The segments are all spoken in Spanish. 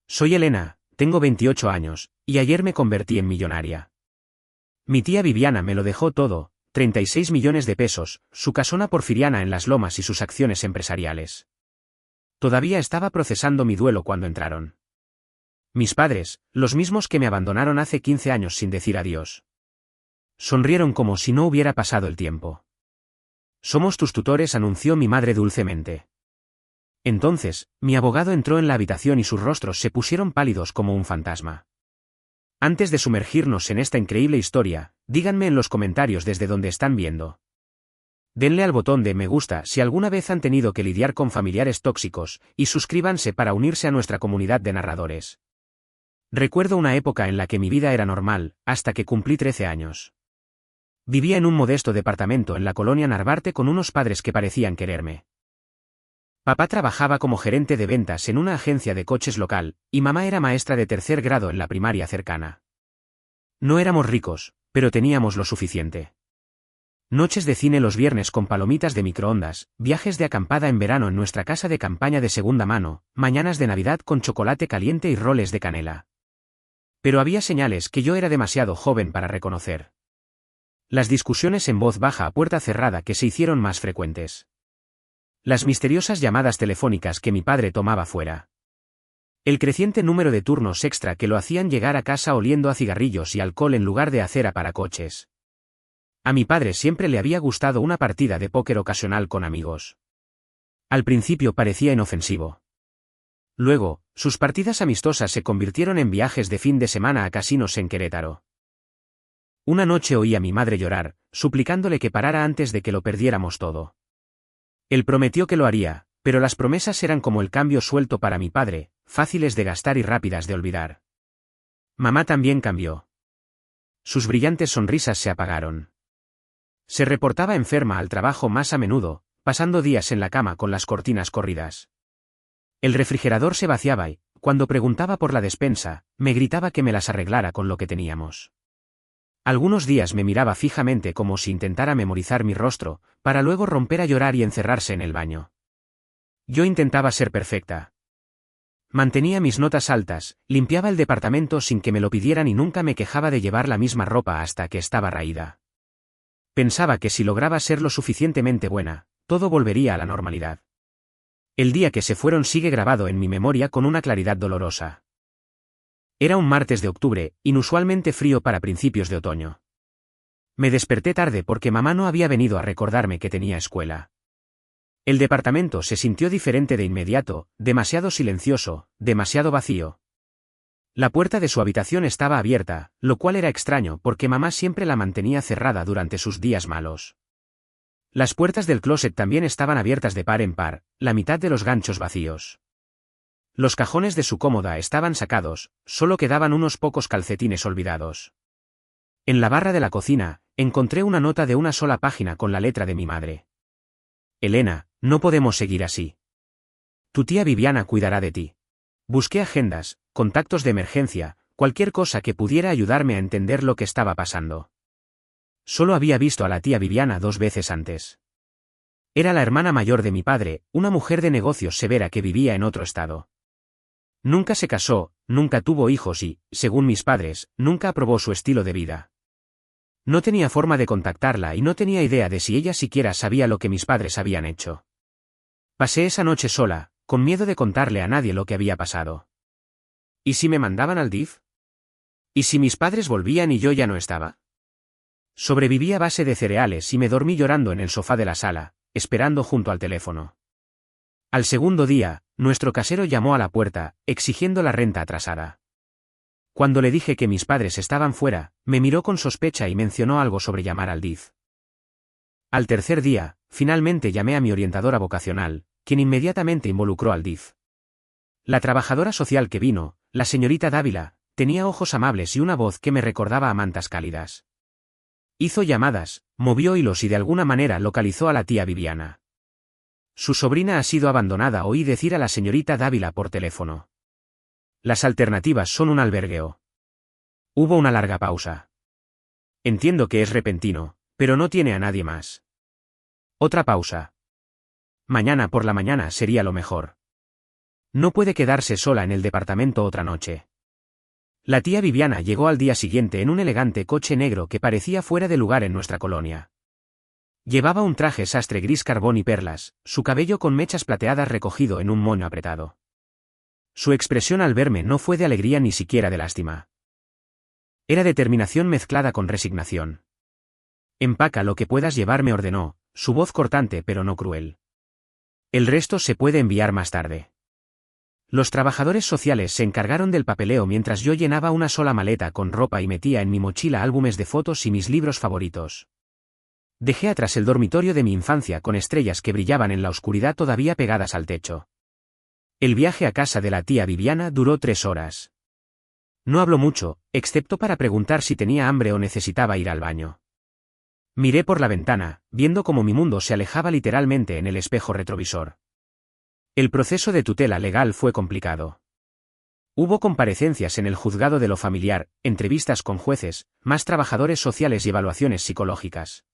Soy Elena, tengo 28 años, y ayer me convertí en millonaria. Mi tía Viviana me lo dejó todo, 36 millones de pesos, su casona porfiriana en Las Lomas y sus acciones empresariales. Todavía estaba procesando mi duelo cuando entraron. Mis padres, los mismos que me abandonaron hace 15 años sin decir adiós. Sonrieron como si no hubiera pasado el tiempo. Somos tus tutores, anunció mi madre dulcemente. Entonces, mi abogado entró en la habitación y sus rostros se pusieron pálidos como un fantasma. Antes de sumergirnos en esta increíble historia, díganme en los comentarios desde donde están viendo. Denle al botón de me gusta si alguna vez han tenido que lidiar con familiares tóxicos, y suscríbanse para unirse a nuestra comunidad de narradores. Recuerdo una época en la que mi vida era normal, hasta que cumplí 13 años. Vivía en un modesto departamento en la colonia Narvarte con unos padres que parecían quererme. Papá trabajaba como gerente de ventas en una agencia de coches local, y mamá era maestra de tercer grado en la primaria cercana. No éramos ricos, pero teníamos lo suficiente. Noches de cine los viernes con palomitas de microondas, viajes de acampada en verano en nuestra casa de campaña de segunda mano, mañanas de Navidad con chocolate caliente y roles de canela. Pero había señales que yo era demasiado joven para reconocer. Las discusiones en voz baja a puerta cerrada que se hicieron más frecuentes. Las misteriosas llamadas telefónicas que mi padre tomaba fuera. El creciente número de turnos extra que lo hacían llegar a casa oliendo a cigarrillos y alcohol en lugar de acera para coches. A mi padre siempre le había gustado una partida de póker ocasional con amigos. Al principio parecía inofensivo. Luego, sus partidas amistosas se convirtieron en viajes de fin de semana a casinos en Querétaro. Una noche oí a mi madre llorar, suplicándole que parara antes de que lo perdiéramos todo. Él prometió que lo haría, pero las promesas eran como el cambio suelto para mi padre, fáciles de gastar y rápidas de olvidar. Mamá también cambió. Sus brillantes sonrisas se apagaron. Se reportaba enferma al trabajo más a menudo, pasando días en la cama con las cortinas corridas. El refrigerador se vaciaba y, cuando preguntaba por la despensa, me gritaba que me las arreglara con lo que teníamos. Algunos días me miraba fijamente como si intentara memorizar mi rostro, para luego romper a llorar y encerrarse en el baño. Yo intentaba ser perfecta. Mantenía mis notas altas, limpiaba el departamento sin que me lo pidieran y nunca me quejaba de llevar la misma ropa hasta que estaba raída. Pensaba que si lograba ser lo suficientemente buena, todo volvería a la normalidad. El día que se fueron sigue grabado en mi memoria con una claridad dolorosa. Era un martes de octubre, inusualmente frío para principios de otoño. Me desperté tarde porque mamá no había venido a recordarme que tenía escuela. El departamento se sintió diferente de inmediato, demasiado silencioso, demasiado vacío. La puerta de su habitación estaba abierta, lo cual era extraño porque mamá siempre la mantenía cerrada durante sus días malos. Las puertas del closet también estaban abiertas de par en par, la mitad de los ganchos vacíos. Los cajones de su cómoda estaban sacados, solo quedaban unos pocos calcetines olvidados. En la barra de la cocina, encontré una nota de una sola página con la letra de mi madre. Elena, no podemos seguir así. Tu tía Viviana cuidará de ti. Busqué agendas, contactos de emergencia, cualquier cosa que pudiera ayudarme a entender lo que estaba pasando. Solo había visto a la tía Viviana 2 veces antes. Era la hermana mayor de mi padre, una mujer de negocios severa que vivía en otro estado. Nunca se casó, nunca tuvo hijos y, según mis padres, nunca aprobó su estilo de vida. No tenía forma de contactarla y no tenía idea de si ella siquiera sabía lo que mis padres habían hecho. Pasé esa noche sola, con miedo de contarle a nadie lo que había pasado. ¿Y si me mandaban al DIF? ¿Y si mis padres volvían y yo ya no estaba? Sobreviví a base de cereales y me dormí llorando en el sofá de la sala, esperando junto al teléfono. Al segundo día, nuestro casero llamó a la puerta, exigiendo la renta atrasada. Cuando le dije que mis padres estaban fuera, me miró con sospecha y mencionó algo sobre llamar al DIF. Al tercer día, finalmente llamé a mi orientadora vocacional, quien inmediatamente involucró al DIF. La trabajadora social que vino, la señorita Dávila, tenía ojos amables y una voz que me recordaba a mantas cálidas. Hizo llamadas, movió hilos y de alguna manera localizó a la tía Viviana. Su sobrina ha sido abandonada, oí decir a la señorita Dávila por teléfono. Las alternativas son un albergueo. Hubo una larga pausa. Entiendo que es repentino, pero no tiene a nadie más. Otra pausa. Mañana por la mañana sería lo mejor. No puede quedarse sola en el departamento otra noche. La tía Viviana llegó al día siguiente en un elegante coche negro que parecía fuera de lugar en nuestra colonia. Llevaba un traje sastre gris carbón y perlas, su cabello con mechas plateadas recogido en un moño apretado. Su expresión al verme no fue de alegría ni siquiera de lástima. Era determinación mezclada con resignación. «Empaca lo que puedas llevar», me ordenó, su voz cortante pero no cruel. «El resto se puede enviar más tarde». Los trabajadores sociales se encargaron del papeleo mientras yo llenaba una sola maleta con ropa y metía en mi mochila álbumes de fotos y mis libros favoritos. Dejé atrás el dormitorio de mi infancia con estrellas que brillaban en la oscuridad todavía pegadas al techo. El viaje a casa de la tía Viviana duró 3 horas. No habló mucho, excepto para preguntar si tenía hambre o necesitaba ir al baño. Miré por la ventana, viendo cómo mi mundo se alejaba literalmente en el espejo retrovisor. El proceso de tutela legal fue complicado. Hubo comparecencias en el juzgado de lo familiar, entrevistas con jueces, más trabajadores sociales y evaluaciones psicológicas.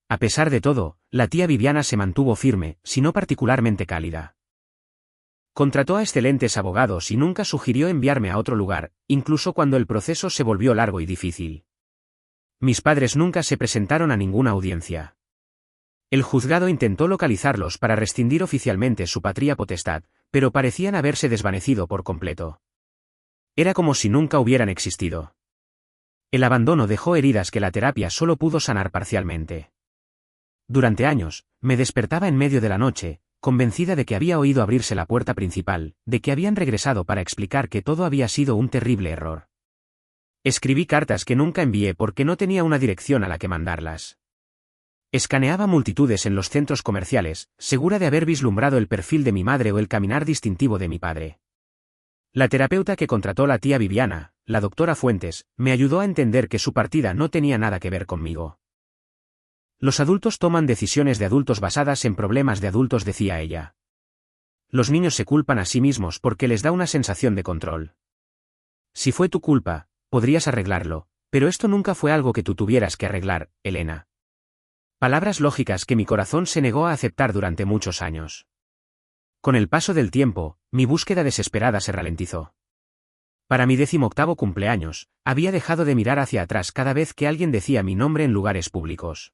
A pesar de todo, la tía Viviana se mantuvo firme, si no particularmente cálida. Contrató a excelentes abogados y nunca sugirió enviarme a otro lugar, incluso cuando el proceso se volvió largo y difícil. Mis padres nunca se presentaron a ninguna audiencia. El juzgado intentó localizarlos para rescindir oficialmente su patria potestad, pero parecían haberse desvanecido por completo. Era como si nunca hubieran existido. El abandono dejó heridas que la terapia solo pudo sanar parcialmente. Durante años, me despertaba en medio de la noche, convencida de que había oído abrirse la puerta principal, de que habían regresado para explicar que todo había sido un terrible error. Escribí cartas que nunca envié porque no tenía una dirección a la que mandarlas. Escaneaba multitudes en los centros comerciales, segura de haber vislumbrado el perfil de mi madre o el caminar distintivo de mi padre. La terapeuta que contrató la tía Viviana, la doctora Fuentes, me ayudó a entender que su partida no tenía nada que ver conmigo. Los adultos toman decisiones de adultos basadas en problemas de adultos, decía ella. Los niños se culpan a sí mismos porque les da una sensación de control. Si fue tu culpa, podrías arreglarlo, pero esto nunca fue algo que tú tuvieras que arreglar, Elena. Palabras lógicas que mi corazón se negó a aceptar durante muchos años. Con el paso del tiempo, mi búsqueda desesperada se ralentizó. Para mi 18º cumpleaños, había dejado de mirar hacia atrás cada vez que alguien decía mi nombre en lugares públicos.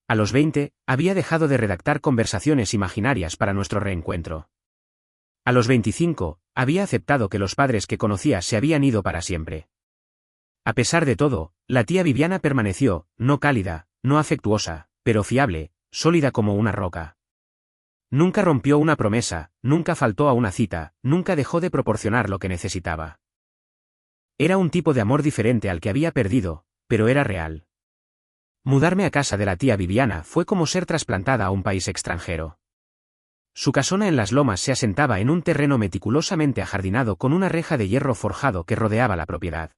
A los 20, había dejado de redactar conversaciones imaginarias para nuestro reencuentro. A los 25, había aceptado que los padres que conocía se habían ido para siempre. A pesar de todo, la tía Viviana permaneció, no cálida, no afectuosa, pero fiable, sólida como una roca. Nunca rompió una promesa, nunca faltó a una cita, nunca dejó de proporcionar lo que necesitaba. Era un tipo de amor diferente al que había perdido, pero era real. Mudarme a casa de la tía Viviana fue como ser trasplantada a un país extranjero. Su casona en las lomas se asentaba en un terreno meticulosamente ajardinado con una reja de hierro forjado que rodeaba la propiedad.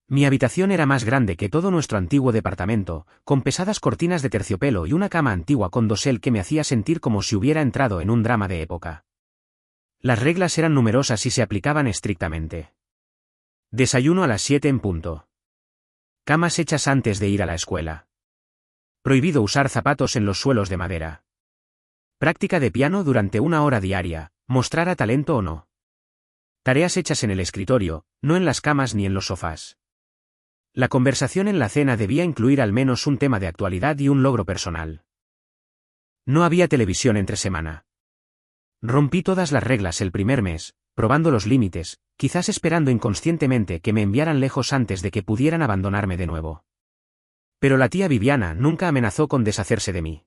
Mi habitación era más grande que todo nuestro antiguo departamento, con pesadas cortinas de terciopelo y una cama antigua con dosel que me hacía sentir como si hubiera entrado en un drama de época. Las reglas eran numerosas y se aplicaban estrictamente. Desayuno a las 7 en punto. Camas hechas antes de ir a la escuela. Prohibido usar zapatos en los suelos de madera. Práctica de piano durante 1 hora diaria, mostrara talento o no. Tareas hechas en el escritorio, no en las camas ni en los sofás. La conversación en la cena debía incluir al menos un tema de actualidad y un logro personal. No había televisión entre semana. Rompí todas las reglas el primer mes, probando los límites, quizás esperando inconscientemente que me enviaran lejos antes de que pudieran abandonarme de nuevo. Pero la tía Viviana nunca amenazó con deshacerse de mí.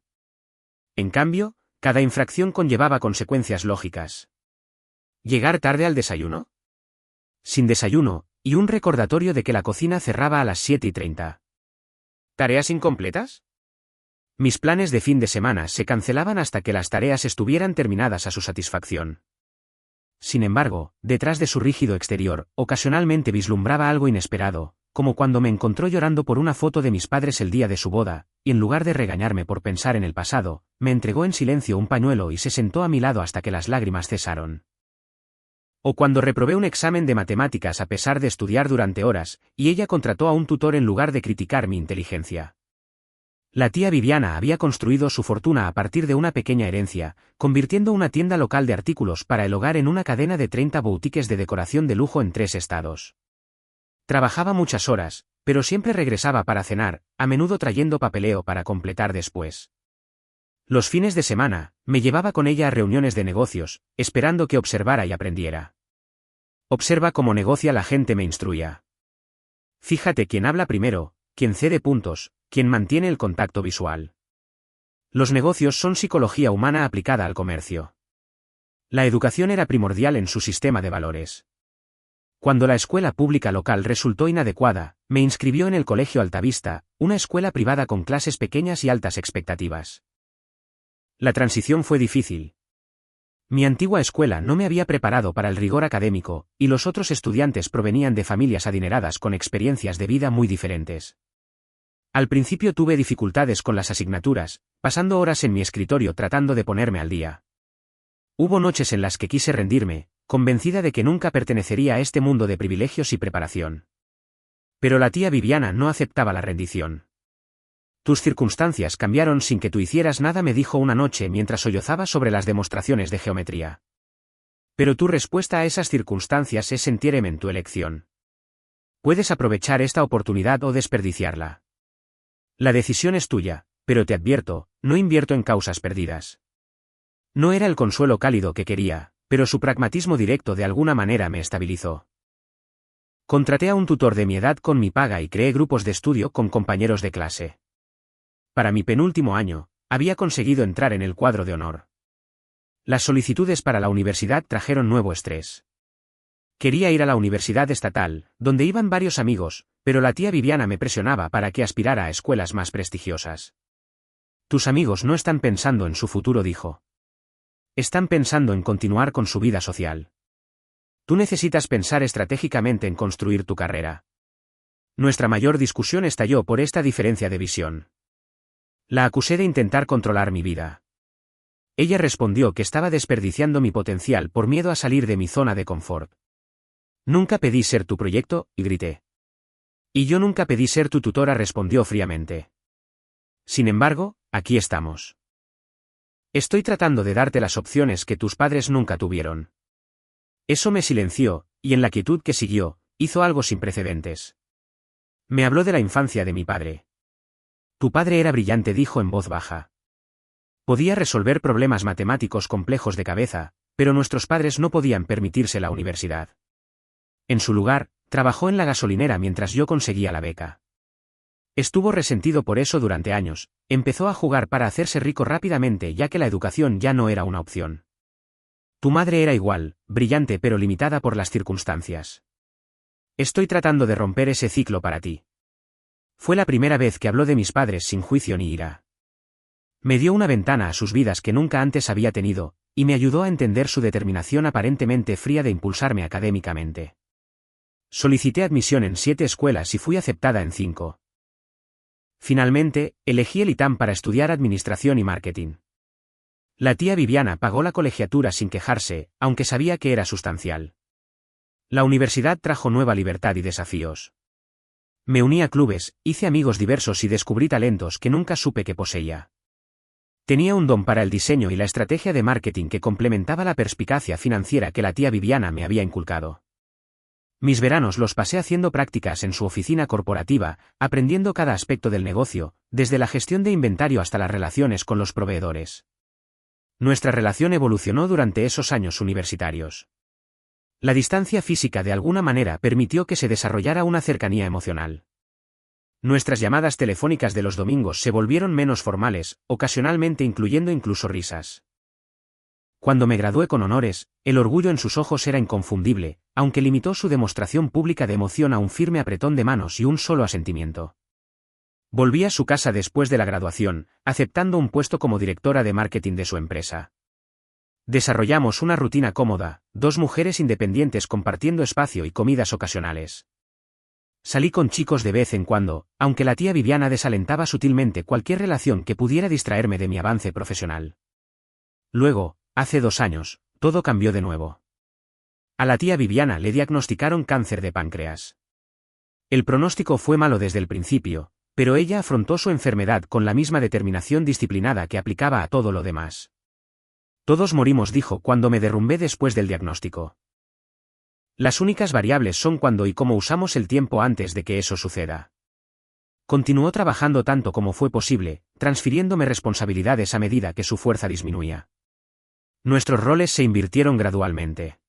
En cambio, cada infracción conllevaba consecuencias lógicas. ¿Llegar tarde al desayuno? Sin desayuno, y un recordatorio de que la cocina cerraba a las 7:30. ¿Tareas incompletas? Mis planes de fin de semana se cancelaban hasta que las tareas estuvieran terminadas a su satisfacción. Sin embargo, detrás de su rígido exterior, ocasionalmente vislumbraba algo inesperado, como cuando me encontró llorando por una foto de mis padres el día de su boda, y en lugar de regañarme por pensar en el pasado, me entregó en silencio un pañuelo y se sentó a mi lado hasta que las lágrimas cesaron. O cuando reprobé un examen de matemáticas a pesar de estudiar durante horas, y ella contrató a un tutor en lugar de criticar mi inteligencia. La tía Viviana había construido su fortuna a partir de una pequeña herencia, convirtiendo una tienda local de artículos para el hogar en una cadena de 30 boutiques de decoración de lujo en 3 estados. Trabajaba muchas horas, pero siempre regresaba para cenar, a menudo trayendo papeleo para completar después. Los fines de semana, me llevaba con ella a reuniones de negocios, esperando que observara y aprendiera. Observa cómo negocia la gente, me instruía. Fíjate quién habla primero, quién cede puntos, quién mantiene el contacto visual. Los negocios son psicología humana aplicada al comercio. La educación era primordial en su sistema de valores. Cuando la escuela pública local resultó inadecuada, me inscribió en el Colegio Altavista, una escuela privada con clases pequeñas y altas expectativas. La transición fue difícil. Mi antigua escuela no me había preparado para el rigor académico, y los otros estudiantes provenían de familias adineradas con experiencias de vida muy diferentes. Al principio tuve dificultades con las asignaturas, pasando horas en mi escritorio tratando de ponerme al día. Hubo noches en las que quise rendirme, convencida de que nunca pertenecería a este mundo de privilegios y preparación. Pero la tía Viviana no aceptaba la rendición. Tus circunstancias cambiaron sin que tú hicieras nada, me dijo una noche mientras sollozaba sobre las demostraciones de geometría. Pero tu respuesta a esas circunstancias es sentirme en tu elección. Puedes aprovechar esta oportunidad o desperdiciarla. La decisión es tuya, pero te advierto, no invierto en causas perdidas. No era el consuelo cálido que quería, pero su pragmatismo directo de alguna manera me estabilizó. Contraté a un tutor de mi edad con mi paga y creé grupos de estudio con compañeros de clase. Para mi penúltimo año, había conseguido entrar en el cuadro de honor. Las solicitudes para la universidad trajeron nuevo estrés. Quería ir a la universidad estatal, donde iban varios amigos, pero la tía Viviana me presionaba para que aspirara a escuelas más prestigiosas. Tus amigos no están pensando en su futuro, dijo. Están pensando en continuar con su vida social. Tú necesitas pensar estratégicamente en construir tu carrera. Nuestra mayor discusión estalló por esta diferencia de visión. La acusé de intentar controlar mi vida. Ella respondió que estaba desperdiciando mi potencial por miedo a salir de mi zona de confort. Nunca pedí ser tu proyecto, y grité. Y yo nunca pedí ser tu tutora, respondió fríamente. Sin embargo, aquí estamos. Estoy tratando de darte las opciones que tus padres nunca tuvieron. Eso me silenció, y en la quietud que siguió, hizo algo sin precedentes. Me habló de la infancia de mi padre. Tu padre era brillante, dijo en voz baja. Podía resolver problemas matemáticos complejos de cabeza, pero nuestros padres no podían permitirse la universidad. En su lugar, trabajó en la gasolinera mientras yo conseguía la beca. Estuvo resentido por eso durante años, empezó a jugar para hacerse rico rápidamente ya que la educación ya no era una opción. Tu madre era igual, brillante pero limitada por las circunstancias. Estoy tratando de romper ese ciclo para ti. Fue la primera vez que habló de mis padres sin juicio ni ira. Me dio una ventana a sus vidas que nunca antes había tenido, y me ayudó a entender su determinación aparentemente fría de impulsarme académicamente. Solicité admisión en 7 escuelas y fui aceptada en 5. Finalmente, elegí el ITAM para estudiar administración y marketing. La tía Viviana pagó la colegiatura sin quejarse, aunque sabía que era sustancial. La universidad trajo nueva libertad y desafíos. Me uní a clubes, hice amigos diversos y descubrí talentos que nunca supe que poseía. Tenía un don para el diseño y la estrategia de marketing que complementaba la perspicacia financiera que la tía Viviana me había inculcado. Mis veranos los pasé haciendo prácticas en su oficina corporativa, aprendiendo cada aspecto del negocio, desde la gestión de inventario hasta las relaciones con los proveedores. Nuestra relación evolucionó durante esos años universitarios. La distancia física de alguna manera permitió que se desarrollara una cercanía emocional. Nuestras llamadas telefónicas de los domingos se volvieron menos formales, ocasionalmente incluyendo incluso risas. Cuando me gradué con honores, el orgullo en sus ojos era inconfundible, aunque limitó su demostración pública de emoción a un firme apretón de manos y un solo asentimiento. Volví a su casa después de la graduación, aceptando un puesto como directora de marketing de su empresa. Desarrollamos una rutina cómoda, 2 mujeres independientes compartiendo espacio y comidas ocasionales. Salí con chicos de vez en cuando, aunque la tía Viviana desalentaba sutilmente cualquier relación que pudiera distraerme de mi avance profesional. Luego, hace 2 años, todo cambió de nuevo. A la tía Viviana le diagnosticaron cáncer de páncreas. El pronóstico fue malo desde el principio, Pero ella afrontó su enfermedad con la misma determinación disciplinada que aplicaba a todo lo demás. Todos morimos, dijo cuando me derrumbé después del diagnóstico. Las únicas variables son cuándo y cómo usamos el tiempo antes de que eso suceda. Continuó trabajando tanto como fue posible, transfiriéndome responsabilidades a medida que su fuerza disminuía. Nuestros roles se invirtieron gradualmente.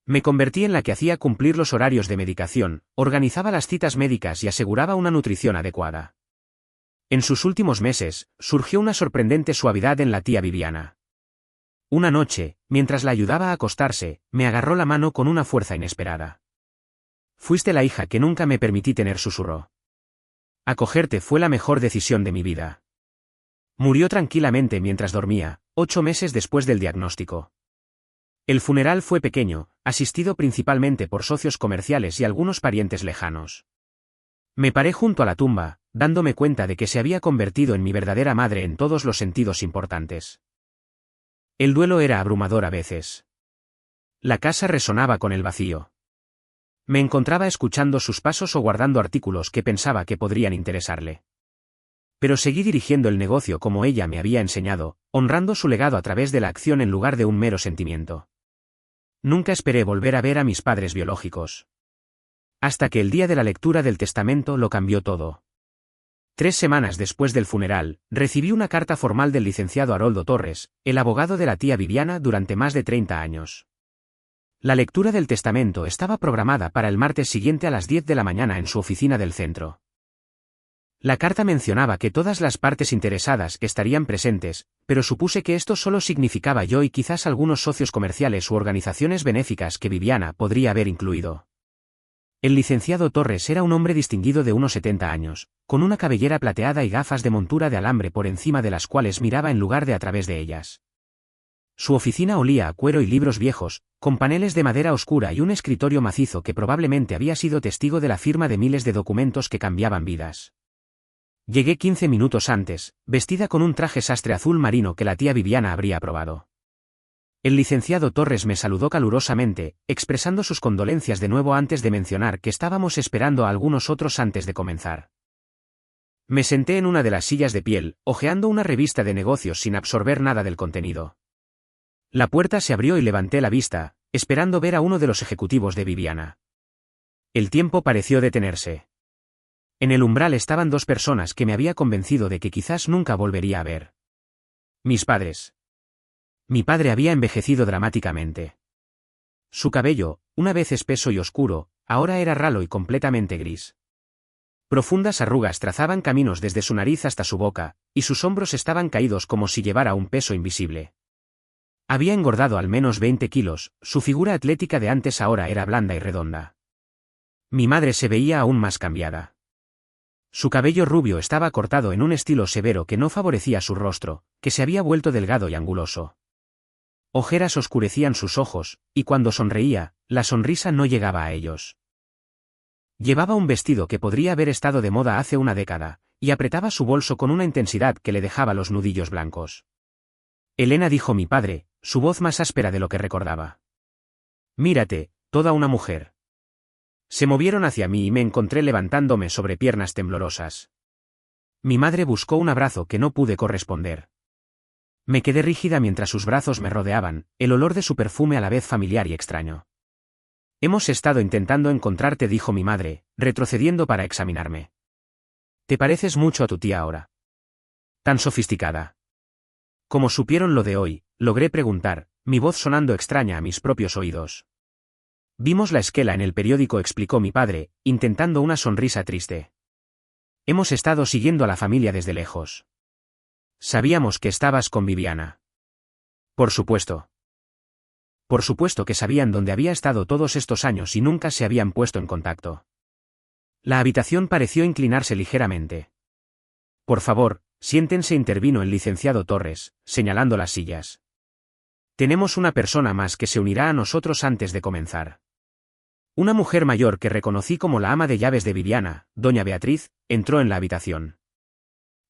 Me convertí en la que hacía cumplir los horarios de medicación, organizaba las citas médicas y aseguraba una nutrición adecuada. En sus últimos meses, surgió una sorprendente suavidad en la tía Viviana. Una noche, mientras la ayudaba a acostarse, me agarró la mano con una fuerza inesperada. Fuiste la hija que nunca me permití tener, susurró. Acogerte fue la mejor decisión de mi vida. Murió tranquilamente mientras dormía, 8 meses después del diagnóstico. El funeral fue pequeño, asistido principalmente por socios comerciales y algunos parientes lejanos. Me paré junto a la tumba, dándome cuenta de que se había convertido en mi verdadera madre en todos los sentidos importantes. El duelo era abrumador a veces. La casa resonaba con el vacío. Me encontraba escuchando sus pasos o guardando artículos que pensaba que podrían interesarle. Pero seguí dirigiendo el negocio como ella me había enseñado, honrando su legado a través de la acción en lugar de un mero sentimiento. Nunca esperé volver a ver a mis padres biológicos. Hasta que el día de la lectura del testamento lo cambió todo. 3 semanas después del funeral, recibí una carta formal del licenciado Haroldo Torres, el abogado de la tía Viviana durante más de 30 años. La lectura del testamento estaba programada para el martes siguiente a las 10 de la mañana en su oficina del centro. La carta mencionaba que todas las partes interesadas estarían presentes, pero supuse que esto solo significaba yo y quizás algunos socios comerciales u organizaciones benéficas que Viviana podría haber incluido. El licenciado Torres era un hombre distinguido de unos 70 años, con una cabellera plateada y gafas de montura de alambre por encima de las cuales miraba en lugar de a través de ellas. Su oficina olía a cuero y libros viejos, con paneles de madera oscura y un escritorio macizo que probablemente había sido testigo de la firma de miles de documentos que cambiaban vidas. Llegué 15 minutos antes, vestida con un traje sastre azul marino que la tía Viviana habría aprobado. El licenciado Torres me saludó calurosamente, expresando sus condolencias de nuevo antes de mencionar que estábamos esperando a algunos otros antes de comenzar. Me senté en una de las sillas de piel, hojeando una revista de negocios sin absorber nada del contenido. La puerta se abrió y levanté la vista, esperando ver a uno de los ejecutivos de Viviana. El tiempo pareció detenerse. En el umbral estaban 2 personas que me había convencido de que quizás nunca volvería a ver. Mis padres. Mi padre había envejecido dramáticamente. Su cabello, una vez espeso y oscuro, ahora era ralo y completamente gris. Profundas arrugas trazaban caminos desde su nariz hasta su boca, y sus hombros estaban caídos como si llevara un peso invisible. Había engordado al menos 20 kilos, su figura atlética de antes ahora era blanda y redonda. Mi madre se veía aún más cambiada. Su cabello rubio estaba cortado en un estilo severo que no favorecía su rostro, que se había vuelto delgado y anguloso. Ojeras oscurecían sus ojos, y cuando sonreía, la sonrisa no llegaba a ellos. Llevaba un vestido que podría haber estado de moda hace una década, y apretaba su bolso con una intensidad que le dejaba los nudillos blancos. Elena, dijo mi padre, su voz más áspera de lo que recordaba. Mírate, toda una mujer. Se movieron hacia mí y me encontré levantándome sobre piernas temblorosas. Mi madre buscó un abrazo que no pude corresponder. Me quedé rígida mientras sus brazos me rodeaban, el olor de su perfume a la vez familiar y extraño. Hemos estado intentando encontrarte, dijo mi madre, retrocediendo para examinarme. Te pareces mucho a tu tía ahora. Tan sofisticada. Como supieron lo de hoy, logré preguntar, mi voz sonando extraña a mis propios oídos. Vimos la esquela en el periódico, explicó mi padre, intentando una sonrisa triste. Hemos estado siguiendo a la familia desde lejos. Sabíamos que estabas con Viviana. Por supuesto. Por supuesto que sabían dónde había estado todos estos años y nunca se habían puesto en contacto. La habitación pareció inclinarse ligeramente. Por favor, siéntense, intervino el licenciado Torres, señalando las sillas. Tenemos una persona más que se unirá a nosotros antes de comenzar. Una mujer mayor que reconocí como la ama de llaves de Viviana, doña Beatriz, entró en la habitación.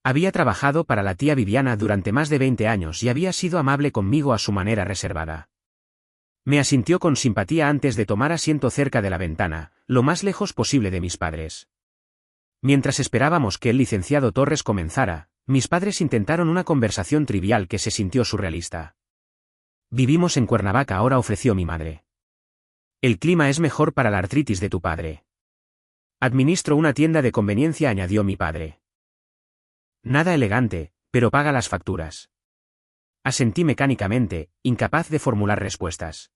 Había trabajado para la tía Viviana durante más de 20 años y había sido amable conmigo a su manera reservada. Me asintió con simpatía antes de tomar asiento cerca de la ventana, lo más lejos posible de mis padres. Mientras esperábamos que el licenciado Torres comenzara, mis padres intentaron una conversación trivial que se sintió surrealista. Vivimos en Cuernavaca ahora, ofreció mi madre. El clima es mejor para la artritis de tu padre. Administro una tienda de conveniencia, añadió mi padre. Nada elegante, pero paga las facturas. Asentí mecánicamente, incapaz de formular respuestas.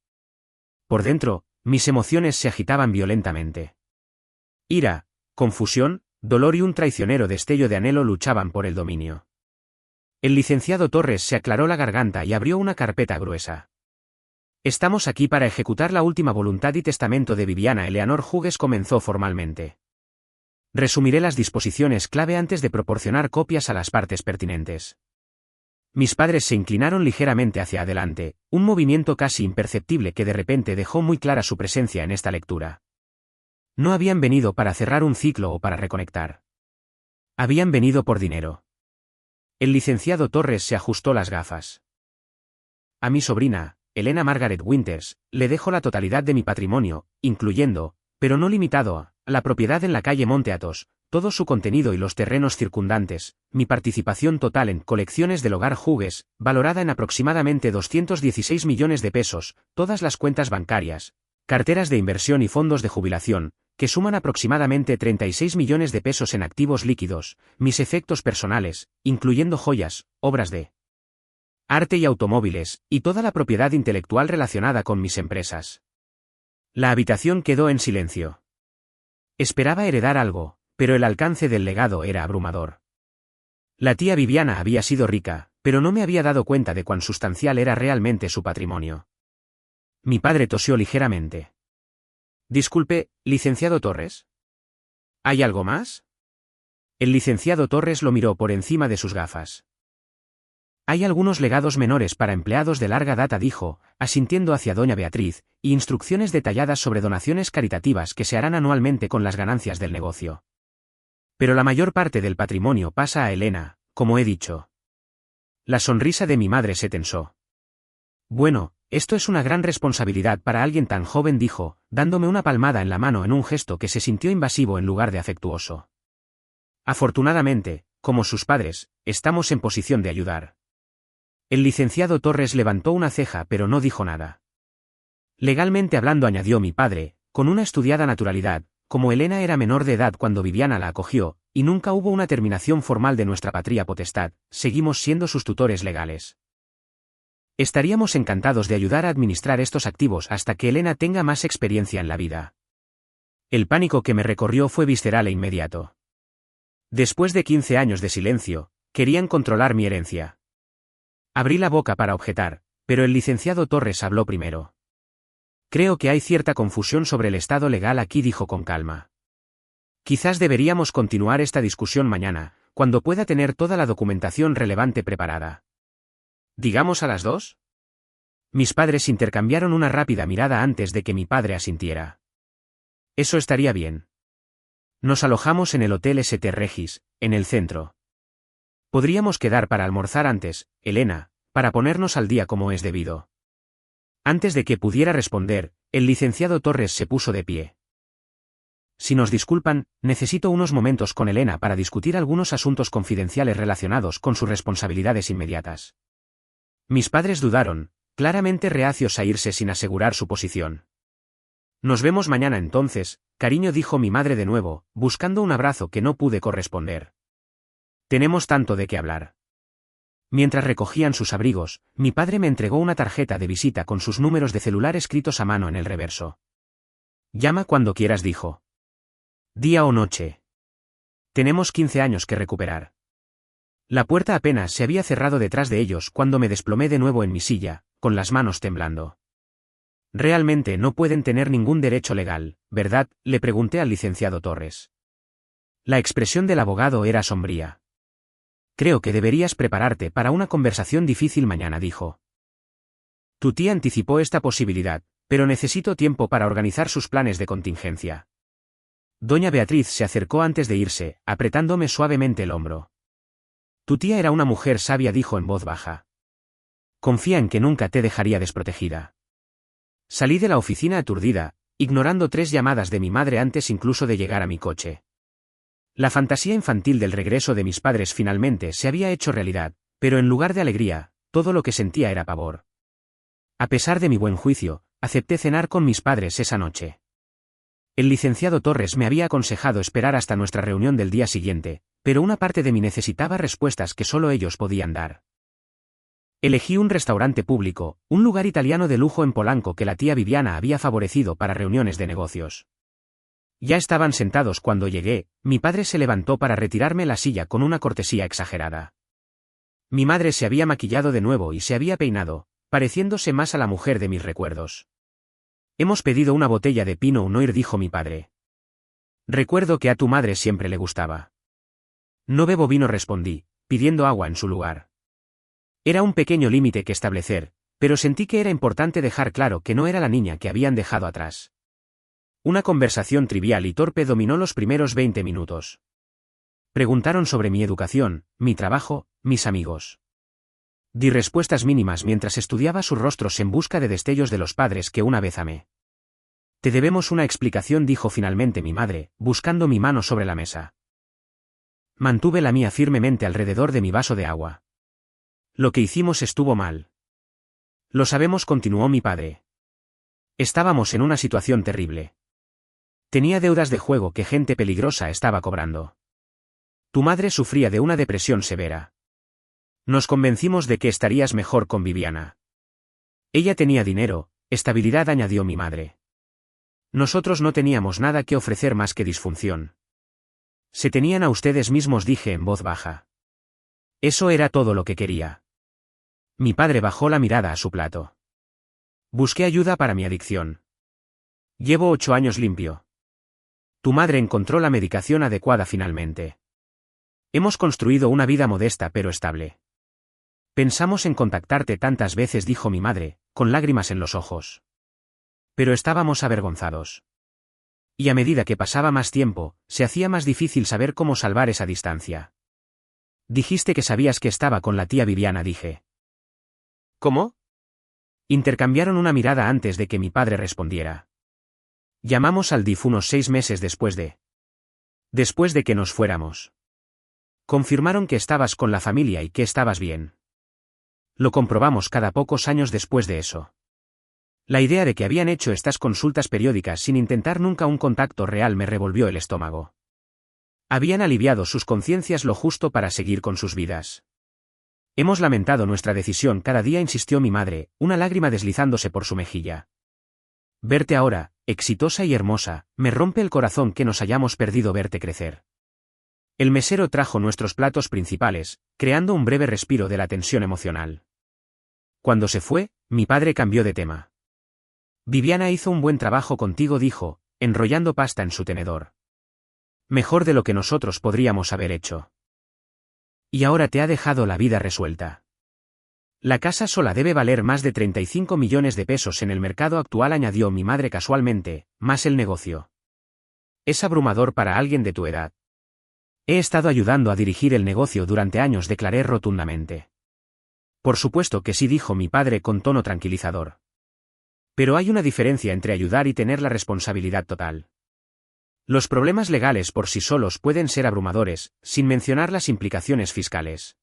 Por dentro, mis emociones se agitaban violentamente. Ira, confusión, dolor y un traicionero destello de anhelo luchaban por el dominio. El licenciado Torres se aclaró la garganta y abrió una carpeta gruesa. Estamos aquí para ejecutar la última voluntad y testamento de Viviana Eleanor Hughes, comenzó formalmente. Resumiré las disposiciones clave antes de proporcionar copias a las partes pertinentes. Mis padres se inclinaron ligeramente hacia adelante, un movimiento casi imperceptible que de repente dejó muy clara su presencia en esta lectura. No habían venido para cerrar un ciclo o para reconectar. Habían venido por dinero. El licenciado Torres se ajustó las gafas. A mi sobrina, Elena Margaret Winters, le dejo la totalidad de mi patrimonio, incluyendo, pero no limitado a, la propiedad en la calle Monte Athos, todo su contenido y los terrenos circundantes, mi participación total en colecciones del hogar Hughes, valorada en aproximadamente 216 millones de pesos, todas las cuentas bancarias, carteras de inversión y fondos de jubilación, que suman aproximadamente 36 millones de pesos en activos líquidos, mis efectos personales, incluyendo joyas, obras de arte y automóviles, y toda la propiedad intelectual relacionada con mis empresas. La habitación quedó en silencio. Esperaba heredar algo, pero el alcance del legado era abrumador. La tía Viviana había sido rica, pero no me había dado cuenta de cuán sustancial era realmente su patrimonio. Mi padre tosió ligeramente. Disculpe, licenciado Torres. ¿Hay algo más? El licenciado Torres lo miró por encima de sus gafas. Hay algunos legados menores para empleados de larga data, dijo, asintiendo hacia doña Beatriz, y instrucciones detalladas sobre donaciones caritativas que se harán anualmente con las ganancias del negocio. Pero la mayor parte del patrimonio pasa a Elena, como he dicho. La sonrisa de mi madre se tensó. Bueno, esto es una gran responsabilidad para alguien tan joven, dijo, dándome una palmada en la mano en un gesto que se sintió invasivo en lugar de afectuoso. Afortunadamente, como sus padres, estamos en posición de ayudar. El licenciado Torres levantó una ceja pero no dijo nada. Legalmente hablando, añadió mi padre, con una estudiada naturalidad, como Elena era menor de edad cuando Viviana la acogió, y nunca hubo una terminación formal de nuestra patria potestad, seguimos siendo sus tutores legales. Estaríamos encantados de ayudar a administrar estos activos hasta que Elena tenga más experiencia en la vida. El pánico que me recorrió fue visceral e inmediato. Después de 15 años de silencio, querían controlar mi herencia. Abrí la boca para objetar, pero el licenciado Torres habló primero. Creo que hay cierta confusión sobre el estado legal aquí, dijo con calma. Quizás deberíamos continuar esta discusión mañana, cuando pueda tener toda la documentación relevante preparada. ¿Digamos a las 2? Mis padres intercambiaron una rápida mirada antes de que mi padre asintiera. Eso estaría bien. Nos alojamos en el Hotel St. Regis, en el centro. Podríamos quedar para almorzar antes, Elena, para ponernos al día como es debido. Antes de que pudiera responder, el licenciado Torres se puso de pie. Si nos disculpan, necesito unos momentos con Elena para discutir algunos asuntos confidenciales relacionados con sus responsabilidades inmediatas. Mis padres dudaron, claramente reacios a irse sin asegurar su posición. Nos vemos mañana entonces, cariño, dijo mi madre de nuevo, buscando un abrazo que no pude corresponder. Tenemos tanto de qué hablar. Mientras recogían sus abrigos, mi padre me entregó una tarjeta de visita con sus números de celular escritos a mano en el reverso. Llama cuando quieras, dijo. Día o noche. Tenemos 15 años que recuperar. La puerta apenas se había cerrado detrás de ellos cuando me desplomé de nuevo en mi silla, con las manos temblando. Realmente no pueden tener ningún derecho legal, ¿verdad?, le pregunté al licenciado Torres. La expresión del abogado era sombría. Creo que deberías prepararte para una conversación difícil mañana, dijo. Tu tía anticipó esta posibilidad, pero necesito tiempo para organizar sus planes de contingencia. Doña Beatriz se acercó antes de irse, apretándome suavemente el hombro. Tu tía era una mujer sabia, dijo en voz baja. Confía en que nunca te dejaría desprotegida. Salí de la oficina aturdida, ignorando 3 llamadas de mi madre antes incluso de llegar a mi coche. La fantasía infantil del regreso de mis padres finalmente se había hecho realidad, pero en lugar de alegría, todo lo que sentía era pavor. A pesar de mi buen juicio, acepté cenar con mis padres esa noche. El licenciado Torres me había aconsejado esperar hasta nuestra reunión del día siguiente, pero una parte de mí necesitaba respuestas que solo ellos podían dar. Elegí un restaurante público, un lugar italiano de lujo en Polanco que la tía Viviana había favorecido para reuniones de negocios. Ya estaban sentados cuando llegué, mi padre se levantó para retirarme la silla con una cortesía exagerada. Mi madre se había maquillado de nuevo y se había peinado, pareciéndose más a la mujer de mis recuerdos. Hemos pedido una botella de Pinot Noir, dijo mi padre. Recuerdo que a tu madre siempre le gustaba. No bebo vino, respondí, pidiendo agua en su lugar. Era un pequeño límite que establecer, pero sentí que era importante dejar claro que no era la niña que habían dejado atrás. Una conversación trivial y torpe dominó los primeros 20 minutos. Preguntaron sobre mi educación, mi trabajo, mis amigos. Di respuestas mínimas mientras estudiaba sus rostros en busca de destellos de los padres que una vez amé. Te debemos una explicación, dijo finalmente mi madre, buscando mi mano sobre la mesa. Mantuve la mía firmemente alrededor de mi vaso de agua. Lo que hicimos estuvo mal. Lo sabemos, continuó mi padre. Estábamos en una situación terrible. Tenía deudas de juego que gente peligrosa estaba cobrando. Tu madre sufría de una depresión severa. Nos convencimos de que estarías mejor con Viviana. Ella tenía dinero, estabilidad, añadió mi madre. Nosotros no teníamos nada que ofrecer más que disfunción. Se tenían a ustedes mismos, dije en voz baja. Eso era todo lo que quería. Mi padre bajó la mirada a su plato. Busqué ayuda para mi adicción. Llevo 8 años limpio. Tu madre encontró la medicación adecuada finalmente. Hemos construido una vida modesta pero estable. Pensamos en contactarte tantas veces, dijo mi madre, con lágrimas en los ojos. Pero estábamos avergonzados. Y a medida que pasaba más tiempo, se hacía más difícil saber cómo salvar esa distancia. Dijiste que sabías que estaba con la tía Viviana, dije. ¿Cómo? Intercambiaron una mirada antes de que mi padre respondiera. Llamamos al DIF unos 6 meses después de que nos fuéramos. Confirmaron que estabas con la familia y que estabas bien. Lo comprobamos cada pocos años después de eso. La idea de que habían hecho estas consultas periódicas sin intentar nunca un contacto real me revolvió el estómago. Habían aliviado sus conciencias lo justo para seguir con sus vidas. Hemos lamentado nuestra decisión cada día, insistió mi madre, una lágrima deslizándose por su mejilla. Verte ahora, exitosa y hermosa, me rompe el corazón que nos hayamos perdido verte crecer. El mesero trajo nuestros platos principales, creando un breve respiro de la tensión emocional. Cuando se fue, mi padre cambió de tema. Viviana hizo un buen trabajo contigo, dijo, enrollando pasta en su tenedor. Mejor de lo que nosotros podríamos haber hecho. Y ahora te ha dejado la vida resuelta. La casa sola debe valer más de 35 millones de pesos en el mercado actual, añadió mi madre casualmente, más el negocio. Es abrumador para alguien de tu edad. He estado ayudando a dirigir el negocio durante años, declaré rotundamente. Por supuesto que sí, dijo mi padre con tono tranquilizador. Pero hay una diferencia entre ayudar y tener la responsabilidad total. Los problemas legales por sí solos pueden ser abrumadores, sin mencionar las implicaciones fiscales.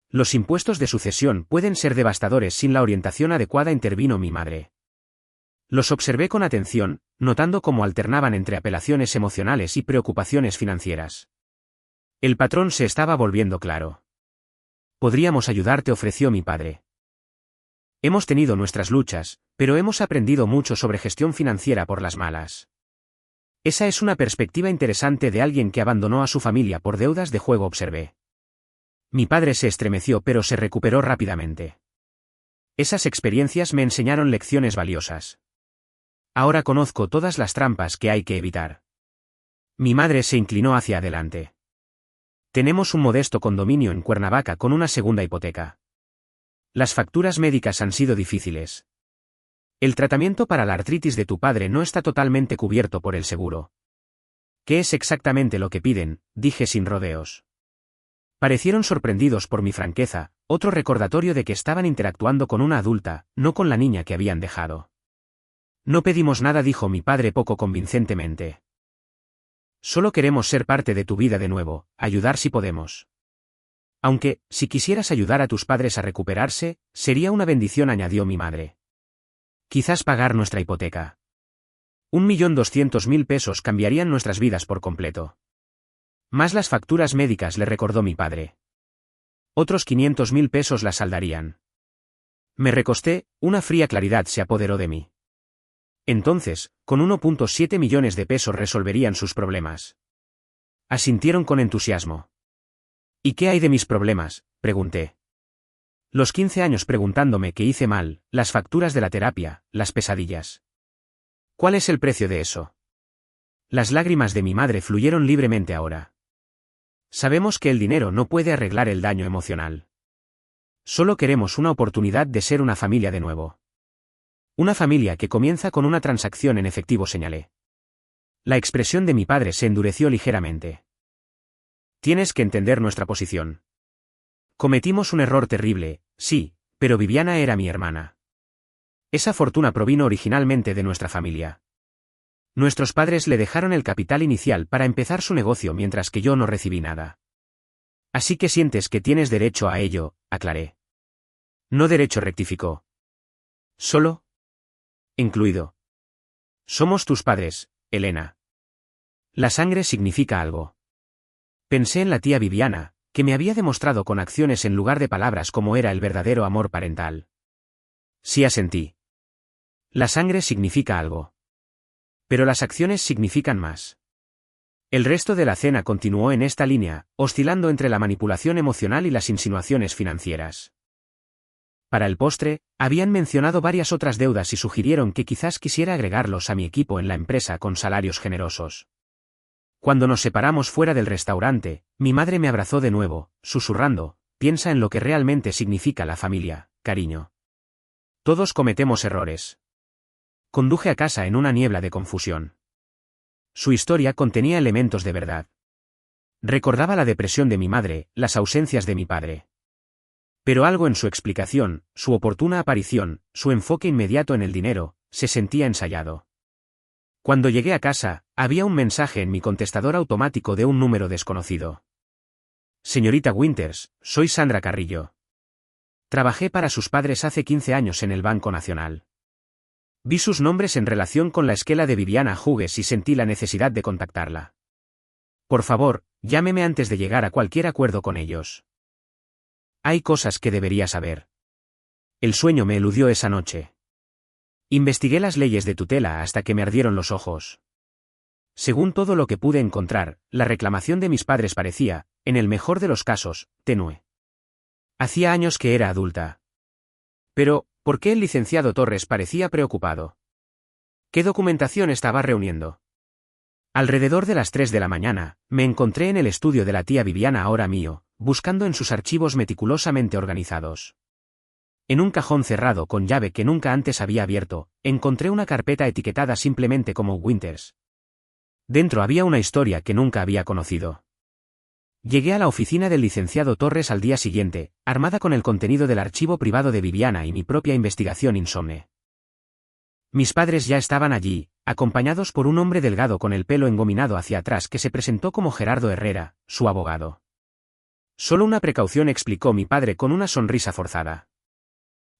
Los impuestos de sucesión pueden ser devastadores sin la orientación adecuada, intervino mi madre. Los observé con atención, notando cómo alternaban entre apelaciones emocionales y preocupaciones financieras. El patrón se estaba volviendo claro. Podríamos ayudarte, ofreció mi padre. Hemos tenido nuestras luchas, pero hemos aprendido mucho sobre gestión financiera por las malas. Esa es una perspectiva interesante de alguien que abandonó a su familia por deudas de juego, observé. Mi padre se estremeció pero se recuperó rápidamente. Esas experiencias me enseñaron lecciones valiosas. Ahora conozco todas las trampas que hay que evitar. Mi madre se inclinó hacia adelante. Tenemos un modesto condominio en Cuernavaca con una segunda hipoteca. Las facturas médicas han sido difíciles. El tratamiento para la artritis de tu padre no está totalmente cubierto por el seguro. ¿Qué es exactamente lo que piden?, dije sin rodeos. Parecieron sorprendidos por mi franqueza, otro recordatorio de que estaban interactuando con una adulta, no con la niña que habían dejado. No pedimos nada, dijo mi padre poco convincentemente. Solo queremos ser parte de tu vida de nuevo, ayudar si podemos. Aunque, si quisieras ayudar a tus padres a recuperarse, sería una bendición, añadió mi madre. Quizás pagar nuestra hipoteca. 1.200.000 pesos cambiarían nuestras vidas por completo. Más las facturas médicas, le recordó mi padre. Otros 500.000 pesos las saldarían. Me recosté, una fría claridad se apoderó de mí. Entonces, con 1.7 millones de pesos resolverían sus problemas. Asintieron con entusiasmo. ¿Y qué hay de mis problemas?, pregunté. Los 15 años preguntándome qué hice mal, las facturas de la terapia, las pesadillas. ¿Cuál es el precio de eso? Las lágrimas de mi madre fluyeron libremente ahora. Sabemos que el dinero no puede arreglar el daño emocional. Solo queremos una oportunidad de ser una familia de nuevo. Una familia que comienza con una transacción en efectivo, señalé. La expresión de mi padre se endureció ligeramente. Tienes que entender nuestra posición. Cometimos un error terrible, sí, pero Viviana era mi hermana. Esa fortuna provino originalmente de nuestra familia. Nuestros padres le dejaron el capital inicial para empezar su negocio mientras que yo no recibí nada. Así que sientes que tienes derecho a ello, aclaré. No derecho, rectificó. Solo. Incluido. Somos tus padres, Elena. La sangre significa algo. Pensé en la tía Viviana, que me había demostrado con acciones en lugar de palabras cómo era el verdadero amor parental. Sí, asentí. La sangre significa algo. Pero las acciones significan más. El resto de la cena continuó en esta línea, oscilando entre la manipulación emocional y las insinuaciones financieras. Para el postre, habían mencionado varias otras deudas y sugirieron que quizás quisiera agregarlos a mi equipo en la empresa con salarios generosos. Cuando nos separamos fuera del restaurante, mi madre me abrazó de nuevo, susurrando, piensa en lo que realmente significa la familia, cariño. Todos cometemos errores. Conduje a casa en una niebla de confusión. Su historia contenía elementos de verdad. Recordaba la depresión de mi madre, las ausencias de mi padre. Pero algo en su explicación, su oportuna aparición, su enfoque inmediato en el dinero, se sentía ensayado. Cuando llegué a casa, había un mensaje en mi contestador automático de un número desconocido. Señorita Winters, soy Sandra Carrillo. Trabajé para sus padres hace 15 años en el Banco Nacional. Vi sus nombres en relación con la esquela de Viviana Hughes y sentí la necesidad de contactarla. Por favor, llámeme antes de llegar a cualquier acuerdo con ellos. Hay cosas que debería saber. El sueño me eludió esa noche. Investigué las leyes de tutela hasta que me ardieron los ojos. Según todo lo que pude encontrar, la reclamación de mis padres parecía, en el mejor de los casos, tenue. Hacía años que era adulta. Pero, ¿por qué el licenciado Torres parecía preocupado? ¿Qué documentación estaba reuniendo? Alrededor de las 3 de la mañana, me encontré en el estudio de la tía Viviana, ahora mío, buscando en sus archivos meticulosamente organizados. En un cajón cerrado con llave que nunca antes había abierto, encontré una carpeta etiquetada simplemente como Winters. Dentro había una historia que nunca había conocido. Llegué a la oficina del licenciado Torres al día siguiente, armada con el contenido del archivo privado de Viviana y mi propia investigación insomne. Mis padres ya estaban allí, acompañados por un hombre delgado con el pelo engominado hacia atrás que se presentó como Gerardo Herrera, su abogado. Solo una precaución, explicó mi padre con una sonrisa forzada.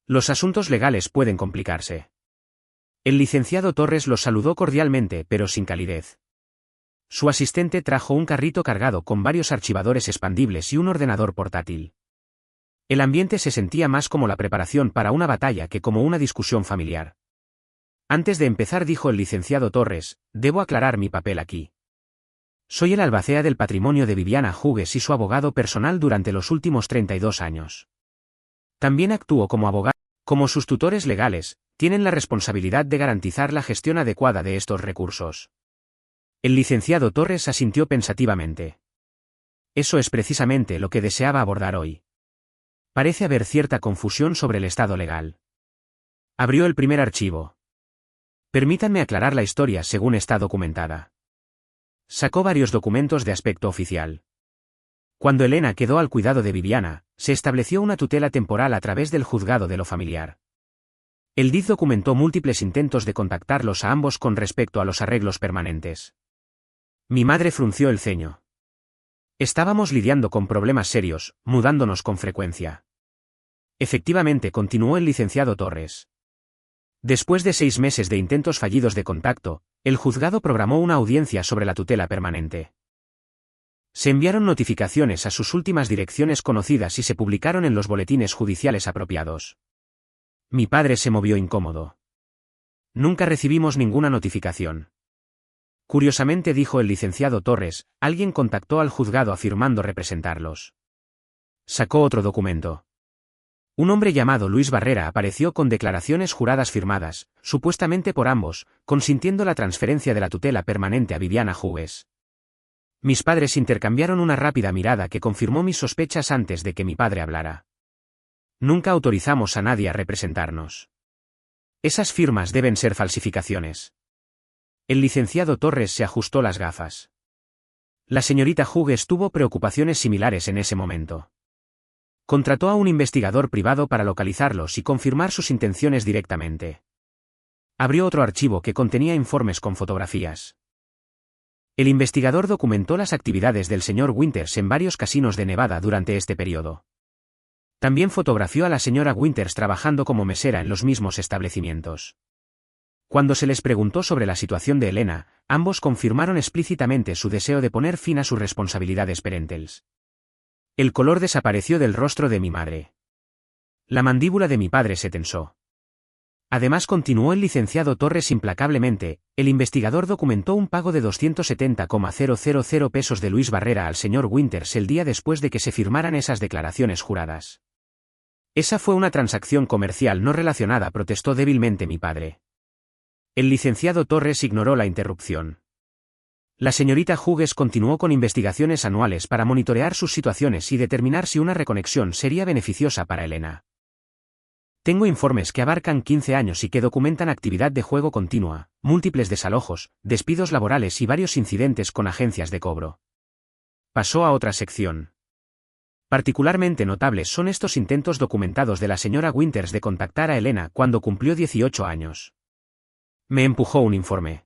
Los asuntos legales pueden complicarse. El licenciado Torres los saludó cordialmente pero sin calidez. Su asistente trajo un carrito cargado con varios archivadores expandibles y un ordenador portátil. El ambiente se sentía más como la preparación para una batalla que como una discusión familiar. Antes de empezar, dijo el licenciado Torres, debo aclarar mi papel aquí. Soy el albacea del patrimonio de Viviana Hughes y su abogado personal durante los últimos 32 años. También actúo como abogado. Como sus tutores legales, tienen la responsabilidad de garantizar la gestión adecuada de estos recursos. El licenciado Torres asintió pensativamente. Eso es precisamente lo que deseaba abordar hoy. Parece haber cierta confusión sobre el estado legal. Abrió el primer archivo. Permítanme aclarar la historia según está documentada. Sacó varios documentos de aspecto oficial. Cuando Elena quedó al cuidado de Viviana, se estableció una tutela temporal a través del juzgado de lo familiar. El DIF documentó múltiples intentos de contactarlos a ambos con respecto a los arreglos permanentes. Mi madre frunció el ceño. Estábamos lidiando con problemas serios, mudándonos con frecuencia. Efectivamente, continuó el licenciado Torres. Después de 6 meses de intentos fallidos de contacto, el juzgado programó una audiencia sobre la tutela permanente. Se enviaron notificaciones a sus últimas direcciones conocidas y se publicaron en los boletines judiciales apropiados. Mi padre se movió incómodo. Nunca recibimos ninguna notificación. Curiosamente, dijo el licenciado Torres, alguien contactó al juzgado afirmando representarlos. Sacó otro documento. Un hombre llamado Luis Barrera apareció con declaraciones juradas firmadas, supuestamente por ambos, consintiendo la transferencia de la tutela permanente a Viviana Hughes. Mis padres intercambiaron una rápida mirada que confirmó mis sospechas antes de que mi padre hablara. Nunca autorizamos a nadie a representarnos. Esas firmas deben ser falsificaciones. El licenciado Torres se ajustó las gafas. La señorita Hughes tuvo preocupaciones similares en ese momento. Contrató a un investigador privado para localizarlos y confirmar sus intenciones directamente. Abrió otro archivo que contenía informes con fotografías. El investigador documentó las actividades del señor Winters en varios casinos de Nevada durante este periodo. También fotografió a la señora Winters trabajando como mesera en los mismos establecimientos. Cuando se les preguntó sobre la situación de Elena, ambos confirmaron explícitamente su deseo de poner fin a sus responsabilidades parentales. El color desapareció del rostro de mi madre. La mandíbula de mi padre se tensó. Además, continuó el licenciado Torres implacablemente, el investigador documentó un pago de 270,000 pesos de Luis Barrera al señor Winters el día después de que se firmaran esas declaraciones juradas. Esa fue una transacción comercial no relacionada, protestó débilmente mi padre. El licenciado Torres ignoró la interrupción. La señorita Hughes continuó con investigaciones anuales para monitorear sus situaciones y determinar si una reconexión sería beneficiosa para Elena. Tengo informes que abarcan 15 años y que documentan actividad de juego continua, múltiples desalojos, despidos laborales y varios incidentes con agencias de cobro. Pasó a otra sección. Particularmente notables son estos intentos documentados de la señora Winters de contactar a Elena cuando cumplió 18 años. Me empujó un informe.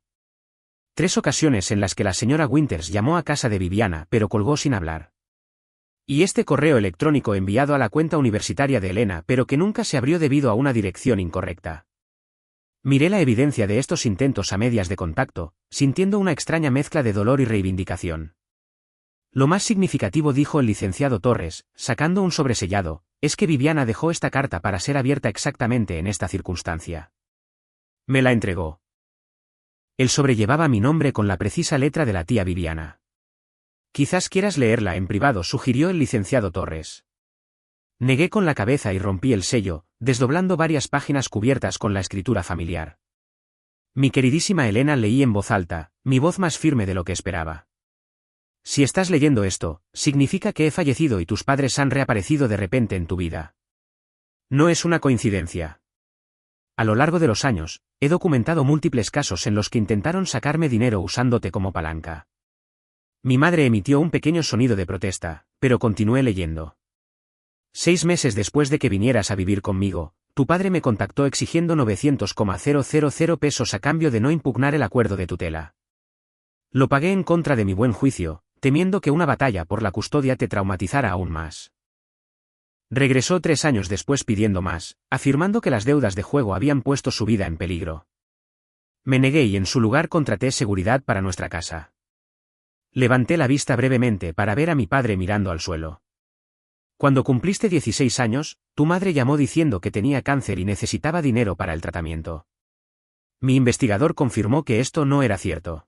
3 ocasiones en las que la señora Winters llamó a casa de Viviana pero colgó sin hablar. Y este correo electrónico enviado a la cuenta universitaria de Elena pero que nunca se abrió debido a una dirección incorrecta. Miré la evidencia de estos intentos a medias de contacto, sintiendo una extraña mezcla de dolor y reivindicación. Lo más significativo, dijo el licenciado Torres, sacando un sobresellado, es que Viviana dejó esta carta para ser abierta exactamente en esta circunstancia. Me la entregó. El sobre llevaba mi nombre con la precisa letra de la tía Viviana. Quizás quieras leerla en privado, sugirió el licenciado Torres. Negué con la cabeza y rompí el sello, desdoblando varias páginas cubiertas con la escritura familiar. Mi queridísima Elena, leí en voz alta, mi voz más firme de lo que esperaba. Si estás leyendo esto, significa que he fallecido y tus padres han reaparecido de repente en tu vida. No es una coincidencia. A lo largo de los años, he documentado múltiples casos en los que intentaron sacarme dinero usándote como palanca. Mi madre emitió un pequeño sonido de protesta, pero continué leyendo. 6 meses después de que vinieras a vivir conmigo, tu padre me contactó exigiendo 900,000 pesos a cambio de no impugnar el acuerdo de tutela. Lo pagué en contra de mi buen juicio, temiendo que una batalla por la custodia te traumatizara aún más. Regresó 3 años después pidiendo más, afirmando que las deudas de juego habían puesto su vida en peligro. Me negué y en su lugar contraté seguridad para nuestra casa. Levanté la vista brevemente para ver a mi padre mirando al suelo. Cuando cumpliste 16 años, tu madre llamó diciendo que tenía cáncer y necesitaba dinero para el tratamiento. Mi investigador confirmó que esto no era cierto.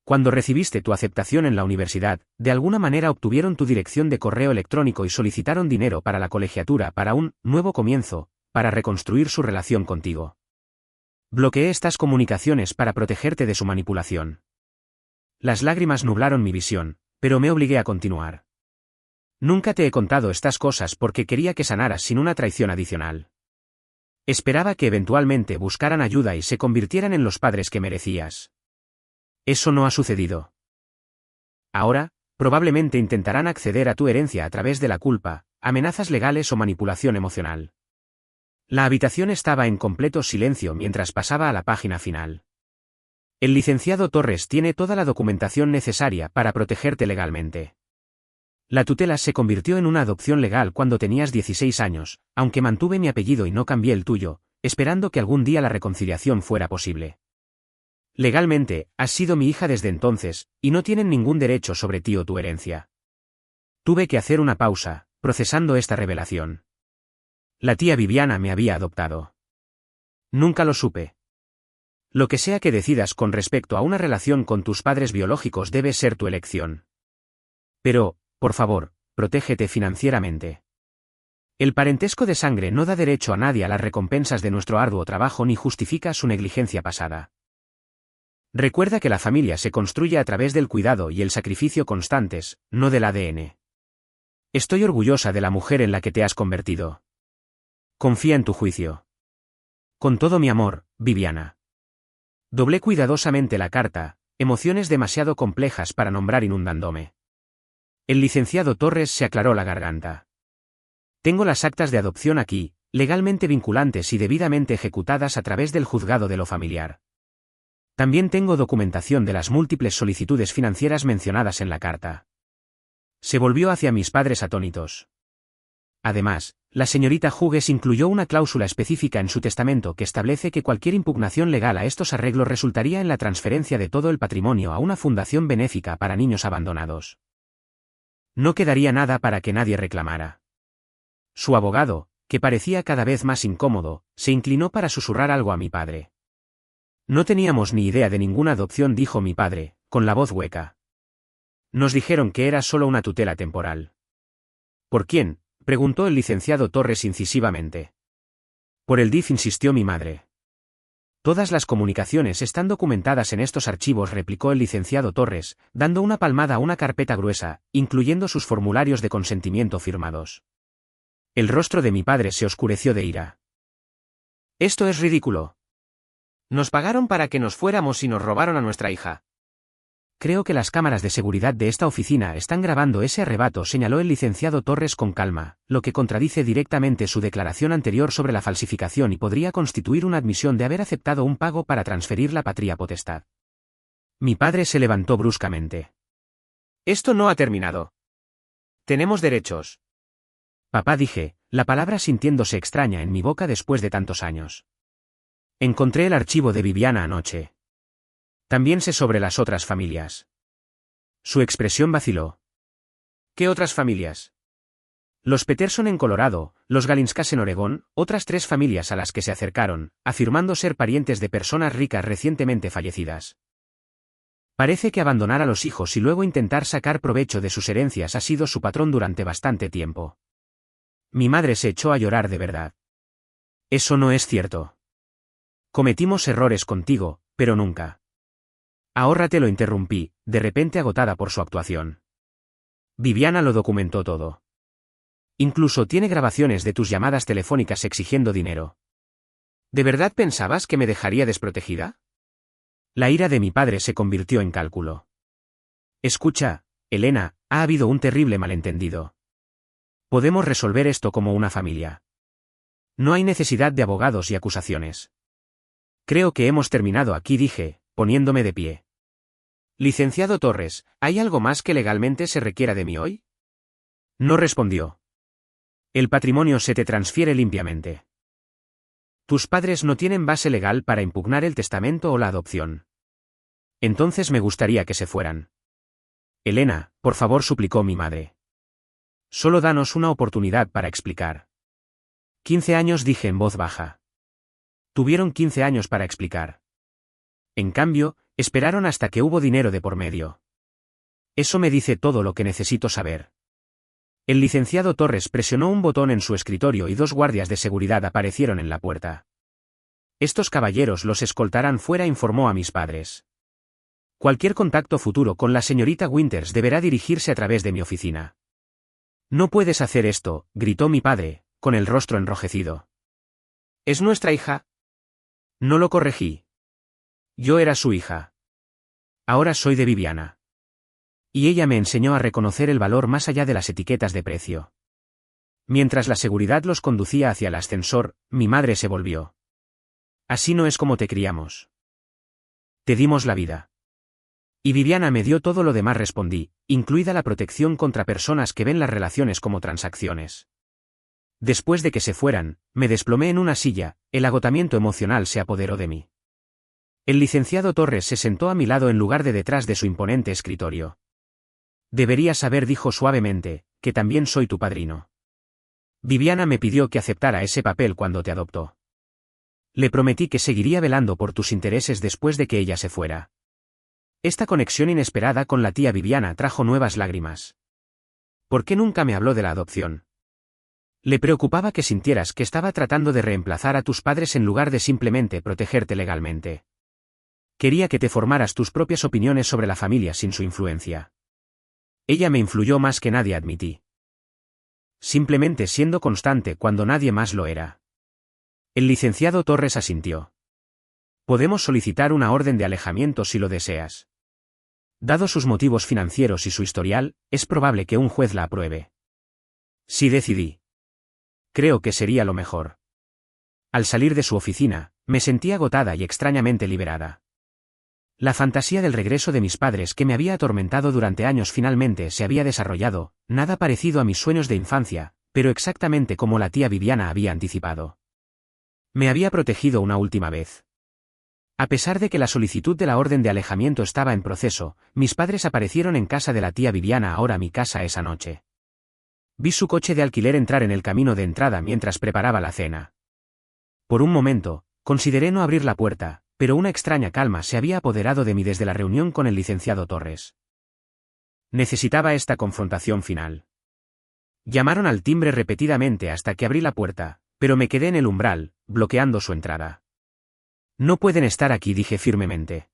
Cuando recibiste tu aceptación en la universidad, de alguna manera obtuvieron tu dirección de correo electrónico y solicitaron dinero para la colegiatura, para un nuevo comienzo, para reconstruir su relación contigo. Bloqueé estas comunicaciones para protegerte de su manipulación. Las lágrimas nublaron mi visión, pero me obligué a continuar. Nunca te he contado estas cosas porque quería que sanaras sin una traición adicional. Esperaba que eventualmente buscaran ayuda y se convirtieran en los padres que merecías. Eso no ha sucedido. Ahora, probablemente intentarán acceder a tu herencia a través de la culpa, amenazas legales o manipulación emocional. La habitación estaba en completo silencio mientras pasaba a la página final. El licenciado Torres tiene toda la documentación necesaria para protegerte legalmente. La tutela se convirtió en una adopción legal cuando tenías 16 años, aunque mantuve mi apellido y no cambié el tuyo, esperando que algún día la reconciliación fuera posible. Legalmente, has sido mi hija desde entonces, y no tienen ningún derecho sobre ti o tu herencia. Tuve que hacer una pausa, procesando esta revelación. La tía Viviana me había adoptado. Nunca lo supe. Lo que sea que decidas con respecto a una relación con tus padres biológicos debe ser tu elección. Pero, por favor, protégete financieramente. El parentesco de sangre no da derecho a nadie a las recompensas de nuestro arduo trabajo ni justifica su negligencia pasada. Recuerda que la familia se construye a través del cuidado y el sacrificio constantes, no del ADN. Estoy orgullosa de la mujer en la que te has convertido. Confía en tu juicio. Con todo mi amor, Viviana. Doblé cuidadosamente la carta, emociones demasiado complejas para nombrar inundándome. El licenciado Torres se aclaró la garganta. Tengo las actas de adopción aquí, legalmente vinculantes y debidamente ejecutadas a través del juzgado de lo familiar. También tengo documentación de las múltiples solicitudes financieras mencionadas en la carta. Se volvió hacia mis padres atónitos. Además, la señorita Hughes incluyó una cláusula específica en su testamento que establece que cualquier impugnación legal a estos arreglos resultaría en la transferencia de todo el patrimonio a una fundación benéfica para niños abandonados. No quedaría nada para que nadie reclamara. Su abogado, que parecía cada vez más incómodo, se inclinó para susurrar algo a mi padre. No teníamos ni idea de ninguna adopción, dijo mi padre, con la voz hueca. Nos dijeron que era solo una tutela temporal. ¿Por quién?, preguntó el licenciado Torres incisivamente. Por el DIF, insistió mi madre. Todas las comunicaciones están documentadas en estos archivos, replicó el licenciado Torres, dando una palmada a una carpeta gruesa, incluyendo sus formularios de consentimiento firmados. El rostro de mi padre se oscureció de ira. Esto es ridículo. Nos pagaron para que nos fuéramos y nos robaron a nuestra hija. Creo que las cámaras de seguridad de esta oficina están grabando ese arrebato, señaló el licenciado Torres con calma, lo que contradice directamente su declaración anterior sobre la falsificación y podría constituir una admisión de haber aceptado un pago para transferir la patria potestad. Mi padre se levantó bruscamente. Esto no ha terminado. Tenemos derechos. Papá, dije, la palabra sintiéndose extraña en mi boca después de tantos años. Encontré el archivo de Viviana anoche. También sé sobre las otras familias. Su expresión vaciló. ¿Qué otras familias? Los Peterson en Colorado, los Galinskas en Oregón, otras 3 familias a las que se acercaron, afirmando ser parientes de personas ricas recientemente fallecidas. Parece que abandonar a los hijos y luego intentar sacar provecho de sus herencias ha sido su patrón durante bastante tiempo. Mi madre se echó a llorar de verdad. Eso no es cierto. Cometimos errores contigo, pero nunca. Ahórrate, lo interrumpí, de repente agotada por su actuación. Viviana lo documentó todo. Incluso tiene grabaciones de tus llamadas telefónicas exigiendo dinero. ¿De verdad pensabas que me dejaría desprotegida? La ira de mi padre se convirtió en cálculo. Escucha, Elena, ha habido un terrible malentendido. Podemos resolver esto como una familia. No hay necesidad de abogados y acusaciones. Creo que hemos terminado aquí, dije, poniéndome de pie. Licenciado Torres, ¿hay algo más que legalmente se requiera de mí hoy? No respondió. El patrimonio se te transfiere limpiamente. Tus padres no tienen base legal para impugnar el testamento o la adopción. Entonces me gustaría que se fueran. Elena, por favor, suplicó mi madre. Solo danos una oportunidad para explicar. 15 años, dije en voz baja. Tuvieron 15 años para explicar. En cambio, esperaron hasta que hubo dinero de por medio. Eso me dice todo lo que necesito saber. El licenciado Torres presionó un botón en su escritorio y 2 guardias de seguridad aparecieron en la puerta. Estos caballeros los escoltarán fuera, informó a mis padres. Cualquier contacto futuro con la señorita Winters deberá dirigirse a través de mi oficina. No puedes hacer esto, gritó mi padre, con el rostro enrojecido. ¿Es nuestra hija? No lo corregí. Yo era su hija. Ahora soy de Viviana. Y ella me enseñó a reconocer el valor más allá de las etiquetas de precio. Mientras la seguridad los conducía hacia el ascensor, mi madre se volvió. Así no es como te criamos. Te dimos la vida. Y Viviana me dio todo lo demás, respondí, incluida la protección contra personas que ven las relaciones como transacciones. Después de que se fueran, me desplomé en una silla, el agotamiento emocional se apoderó de mí. El licenciado Torres se sentó a mi lado en lugar de detrás de su imponente escritorio. Deberías saber, dijo suavemente, que también soy tu padrino. Viviana me pidió que aceptara ese papel cuando te adoptó. Le prometí que seguiría velando por tus intereses después de que ella se fuera. Esta conexión inesperada con la tía Viviana trajo nuevas lágrimas. ¿Por qué nunca me habló de la adopción? Le preocupaba que sintieras que estaba tratando de reemplazar a tus padres en lugar de simplemente protegerte legalmente. Quería que te formaras tus propias opiniones sobre la familia sin su influencia. Ella me influyó más que nadie, admití. Simplemente siendo constante cuando nadie más lo era. El licenciado Torres asintió. Podemos solicitar una orden de alejamiento si lo deseas. Dado sus motivos financieros y su historial, es probable que un juez la apruebe. Sí, decidí. Creo que sería lo mejor. Al salir de su oficina, me sentí agotada y extrañamente liberada. La fantasía del regreso de mis padres que me había atormentado durante años finalmente se había desarrollado, nada parecido a mis sueños de infancia, pero exactamente como la tía Viviana había anticipado. Me había protegido una última vez. A pesar de que la solicitud de la orden de alejamiento estaba en proceso, mis padres aparecieron en casa de la tía Viviana, ahora mi casa, esa noche. Vi su coche de alquiler entrar en el camino de entrada mientras preparaba la cena. Por un momento, consideré no abrir la puerta, pero una extraña calma se había apoderado de mí desde la reunión con el licenciado Torres. Necesitaba esta confrontación final. Llamaron al timbre repetidamente hasta que abrí la puerta, pero me quedé en el umbral, bloqueando su entrada. No pueden estar aquí, dije firmemente.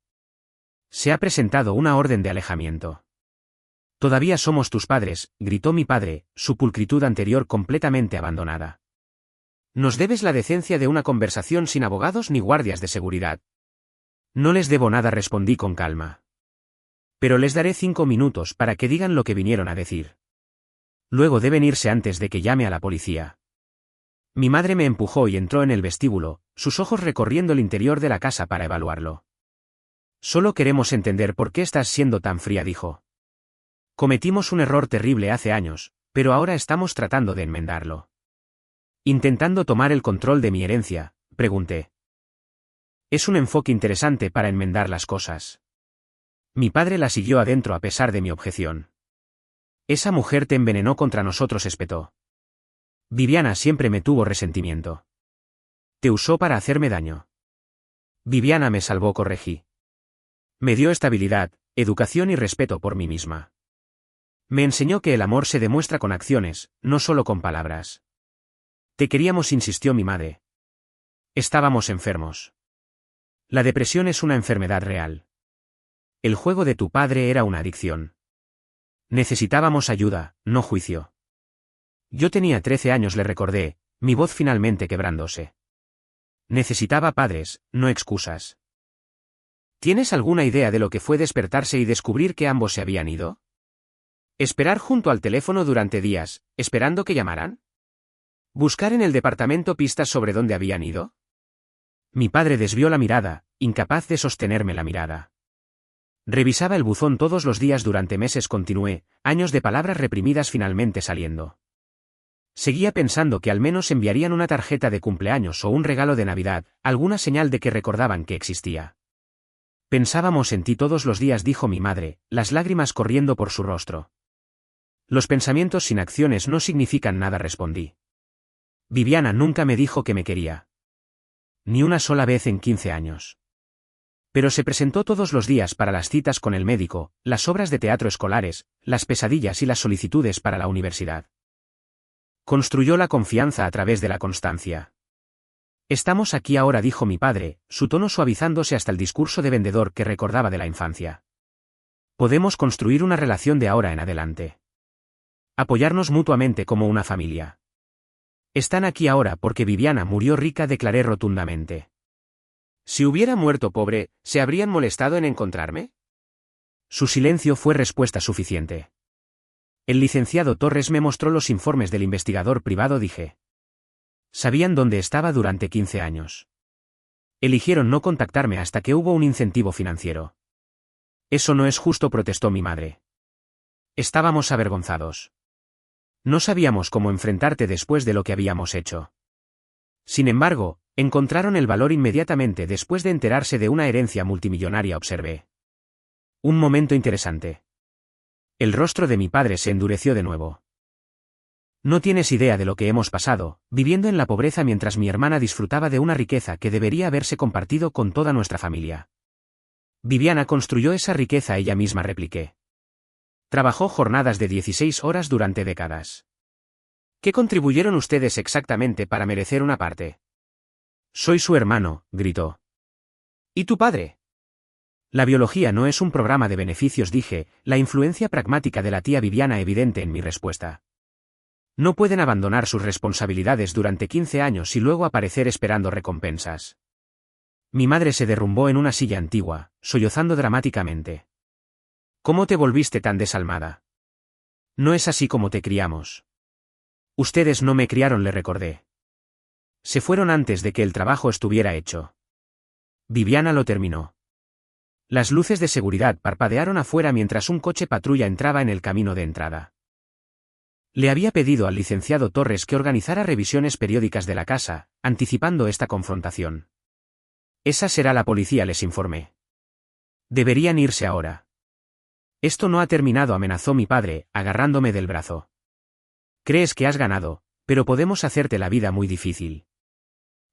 Se ha presentado una orden de alejamiento. Todavía somos tus padres, gritó mi padre, su pulcritud anterior completamente abandonada. Nos debes la decencia de una conversación sin abogados ni guardias de seguridad. No les debo nada, respondí con calma. Pero les daré 5 minutos para que digan lo que vinieron a decir. Luego deben irse antes de que llame a la policía. Mi madre me empujó y entró en el vestíbulo, sus ojos recorriendo el interior de la casa para evaluarlo. Solo queremos entender por qué estás siendo tan fría, dijo. Cometimos un error terrible hace años, pero ahora estamos tratando de enmendarlo. Intentando tomar el control de mi herencia, pregunté. Es un enfoque interesante para enmendar las cosas. Mi padre la siguió adentro a pesar de mi objeción. Esa mujer te envenenó contra nosotros, espetó. Viviana siempre me tuvo resentimiento. Te usó para hacerme daño. Viviana me salvó, corregí. Me dio estabilidad, educación y respeto por mí misma. Me enseñó que el amor se demuestra con acciones, no solo con palabras. Te queríamos, insistió mi madre. Estábamos enfermos. La depresión es una enfermedad real. El juego de tu padre era una adicción. Necesitábamos ayuda, no juicio. Yo tenía 13 años, le recordé, mi voz finalmente quebrándose. Necesitaba padres, no excusas. ¿Tienes alguna idea de lo que fue despertarse y descubrir que ambos se habían ido? ¿Esperar junto al teléfono durante días, esperando que llamaran? ¿Buscar en el departamento pistas sobre dónde habían ido? Mi padre desvió la mirada, incapaz de sostenerme la mirada. Revisaba el buzón todos los días durante meses, continué, años de palabras reprimidas finalmente saliendo. Seguía pensando que al menos enviarían una tarjeta de cumpleaños o un regalo de Navidad, alguna señal de que recordaban que existía. Pensábamos en ti todos los días, dijo mi madre, las lágrimas corriendo por su rostro. Los pensamientos sin acciones no significan nada, respondí. Viviana nunca me dijo que me quería. Ni una sola vez en 15 años. Pero se presentó todos los días para las citas con el médico, las obras de teatro escolares, las pesadillas y las solicitudes para la universidad. Construyó la confianza a través de la constancia. Estamos aquí ahora, dijo mi padre, su tono suavizándose hasta el discurso de vendedor que recordaba de la infancia. Podemos construir una relación de ahora en adelante. Apoyarnos mutuamente como una familia. Están aquí ahora porque Viviana murió rica, declaré rotundamente. Si hubiera muerto pobre, ¿se habrían molestado en encontrarme? Su silencio fue respuesta suficiente. El licenciado Torres me mostró los informes del investigador privado, dije. Sabían dónde estaba durante 15 años. Eligieron no contactarme hasta que hubo un incentivo financiero. Eso no es justo, protestó mi madre. Estábamos avergonzados. No sabíamos cómo enfrentarte después de lo que habíamos hecho. Sin embargo, encontraron el valor inmediatamente después de enterarse de una herencia multimillonaria, observé. Un momento interesante. El rostro de mi padre se endureció de nuevo. No tienes idea de lo que hemos pasado, viviendo en la pobreza mientras mi hermana disfrutaba de una riqueza que debería haberse compartido con toda nuestra familia. Viviana construyó esa riqueza ella misma, repliqué. Trabajó jornadas de 16 horas durante décadas. ¿Qué contribuyeron ustedes exactamente para merecer una parte? Soy su hermano, gritó. ¿Y tu padre? La biología no es un programa de beneficios, dije, la influencia pragmática de la tía Viviana evidente en mi respuesta. No pueden abandonar sus responsabilidades durante 15 años y luego aparecer esperando recompensas. Mi madre se derrumbó en una silla antigua, sollozando dramáticamente. ¿Cómo te volviste tan desalmada? No es así como te criamos. Ustedes no me criaron, le recordé. Se fueron antes de que el trabajo estuviera hecho. Viviana lo terminó. Las luces de seguridad parpadearon afuera mientras un coche patrulla entraba en el camino de entrada. Le había pedido al licenciado Torres que organizara revisiones periódicas de la casa, anticipando esta confrontación. Esa será la policía, les informé. Deberían irse ahora. Esto no ha terminado, amenazó mi padre, agarrándome del brazo. Crees que has ganado, pero podemos hacerte la vida muy difícil.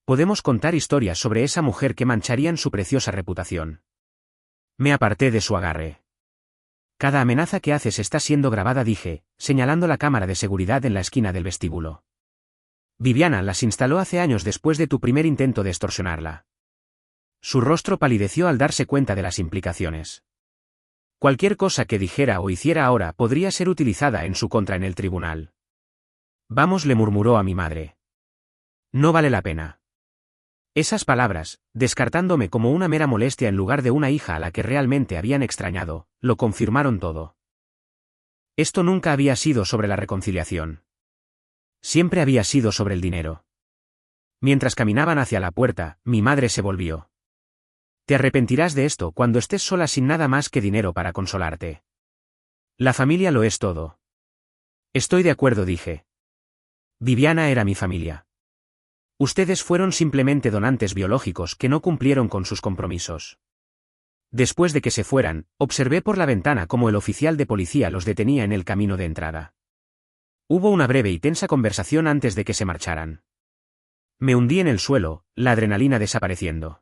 Podemos contar historias sobre esa mujer que mancharían su preciosa reputación. Me aparté de su agarre. Cada amenaza que haces está siendo grabada, dije, señalando la cámara de seguridad en la esquina del vestíbulo. Viviana las instaló hace años después de tu primer intento de extorsionarla. Su rostro palideció al darse cuenta de las implicaciones. Cualquier cosa que dijera o hiciera ahora podría ser utilizada en su contra en el tribunal. Vamos, le murmuró a mi madre. No vale la pena. Esas palabras, descartándome como una mera molestia en lugar de una hija a la que realmente habían extrañado, lo confirmaron todo. Esto nunca había sido sobre la reconciliación. Siempre había sido sobre el dinero. Mientras caminaban hacia la puerta, mi madre se volvió. Te arrepentirás de esto cuando estés sola sin nada más que dinero para consolarte. La familia lo es todo. Estoy de acuerdo, dije. Viviana era mi familia. Ustedes fueron simplemente donantes biológicos que no cumplieron con sus compromisos. Después de que se fueran, observé por la ventana cómo el oficial de policía los detenía en el camino de entrada. Hubo una breve y tensa conversación antes de que se marcharan. Me hundí en el suelo, la adrenalina desapareciendo.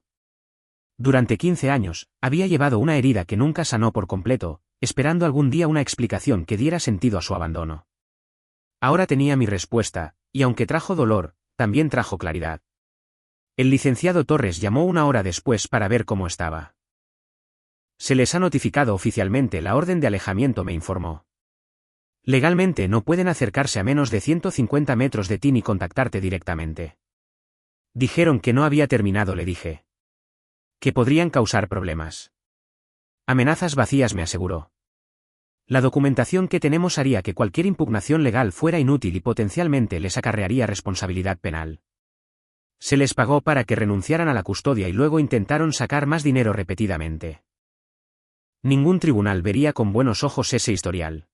Durante 15 años, había llevado una herida que nunca sanó por completo, esperando algún día una explicación que diera sentido a su abandono. Ahora tenía mi respuesta, y aunque trajo dolor, también trajo claridad. El licenciado Torres llamó una hora después para ver cómo estaba. Se les ha notificado oficialmente la orden de alejamiento, me informó. Legalmente no pueden acercarse a menos de 150 metros de ti ni contactarte directamente. Dijeron que no había terminado, le dije. Que podrían causar problemas. Amenazas vacías, me aseguró. La documentación que tenemos haría que cualquier impugnación legal fuera inútil y potencialmente les acarrearía responsabilidad penal. Se les pagó para que renunciaran a la custodia y luego intentaron sacar más dinero repetidamente. Ningún tribunal vería con buenos ojos ese historial.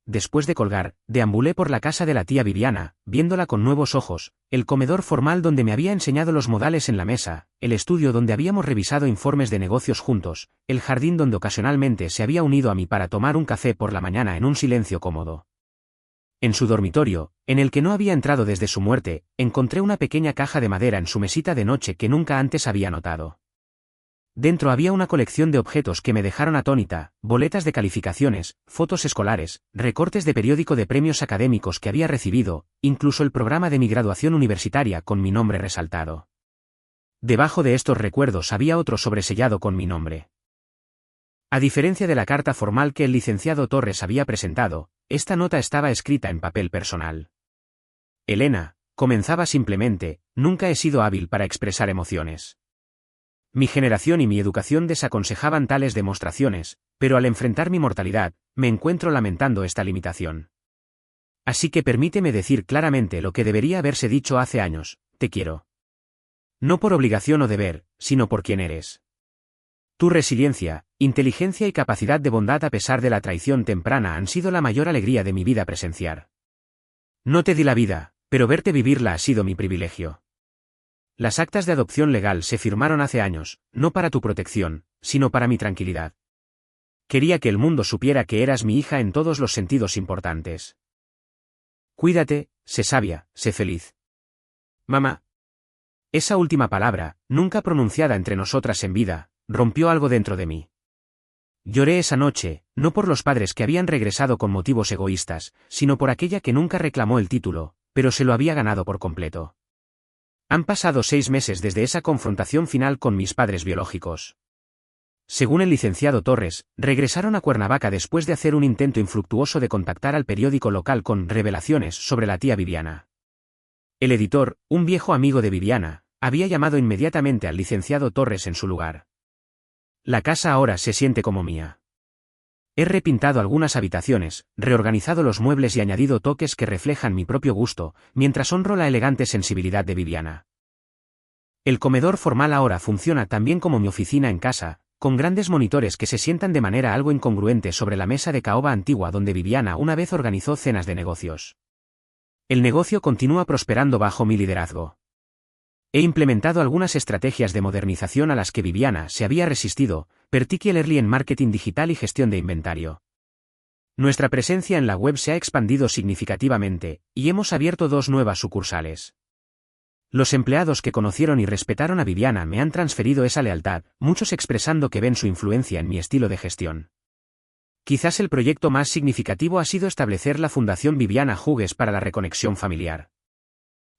Después de colgar, deambulé por la casa de la tía Viviana, viéndola con nuevos ojos, el comedor formal donde me había enseñado los modales en la mesa, el estudio donde habíamos revisado informes de negocios juntos, el jardín donde ocasionalmente se había unido a mí para tomar un café por la mañana en un silencio cómodo. En su dormitorio, en el que no había entrado desde su muerte, encontré una pequeña caja de madera en su mesita de noche que nunca antes había notado. Dentro había una colección de objetos que me dejaron atónita, boletas de calificaciones, fotos escolares, recortes de periódico de premios académicos que había recibido, incluso el programa de mi graduación universitaria con mi nombre resaltado. Debajo de estos recuerdos había otro sobresellado con mi nombre. A diferencia de la carta formal que el licenciado Torres había presentado, esta nota estaba escrita en papel personal. Elena, comenzaba simplemente, nunca he sido hábil para expresar emociones. Mi generación y mi educación desaconsejaban tales demostraciones, pero al enfrentar mi mortalidad, me encuentro lamentando esta limitación. Así que permíteme decir claramente lo que debería haberse dicho hace años: te quiero. No por obligación o deber, sino por quien eres. Tu resiliencia, inteligencia y capacidad de bondad a pesar de la traición temprana han sido la mayor alegría de mi vida presenciar. No te di la vida, pero verte vivirla ha sido mi privilegio. Las actas de adopción legal se firmaron hace años, no para tu protección, sino para mi tranquilidad. Quería que el mundo supiera que eras mi hija en todos los sentidos importantes. Cuídate, sé sabia, sé feliz. Mamá. Esa última palabra, nunca pronunciada entre nosotras en vida, rompió algo dentro de mí. Lloré esa noche, no por los padres que habían regresado con motivos egoístas, sino por aquella que nunca reclamó el título, pero se lo había ganado por completo. Han pasado 6 meses desde esa confrontación final con mis padres biológicos. Según el licenciado Torres, regresaron a Cuernavaca después de hacer un intento infructuoso de contactar al periódico local con revelaciones sobre la tía Viviana. El editor, un viejo amigo de Viviana, había llamado inmediatamente al licenciado Torres en su lugar. La casa ahora se siente como mía. He repintado algunas habitaciones, reorganizado los muebles y añadido toques que reflejan mi propio gusto, mientras honro la elegante sensibilidad de Viviana. El comedor formal ahora funciona también como mi oficina en casa, con grandes monitores que se sientan de manera algo incongruente sobre la mesa de caoba antigua donde Viviana una vez organizó cenas de negocios. El negocio continúa prosperando bajo mi liderazgo. He implementado algunas estrategias de modernización a las que Viviana se había resistido, particularly en marketing digital y gestión de inventario. Nuestra presencia en la web se ha expandido significativamente, y hemos abierto 2 nuevas sucursales. Los empleados que conocieron y respetaron a Viviana me han transferido esa lealtad, muchos expresando que ven su influencia en mi estilo de gestión. Quizás el proyecto más significativo ha sido establecer la Fundación Viviana Hughes para la reconexión familiar.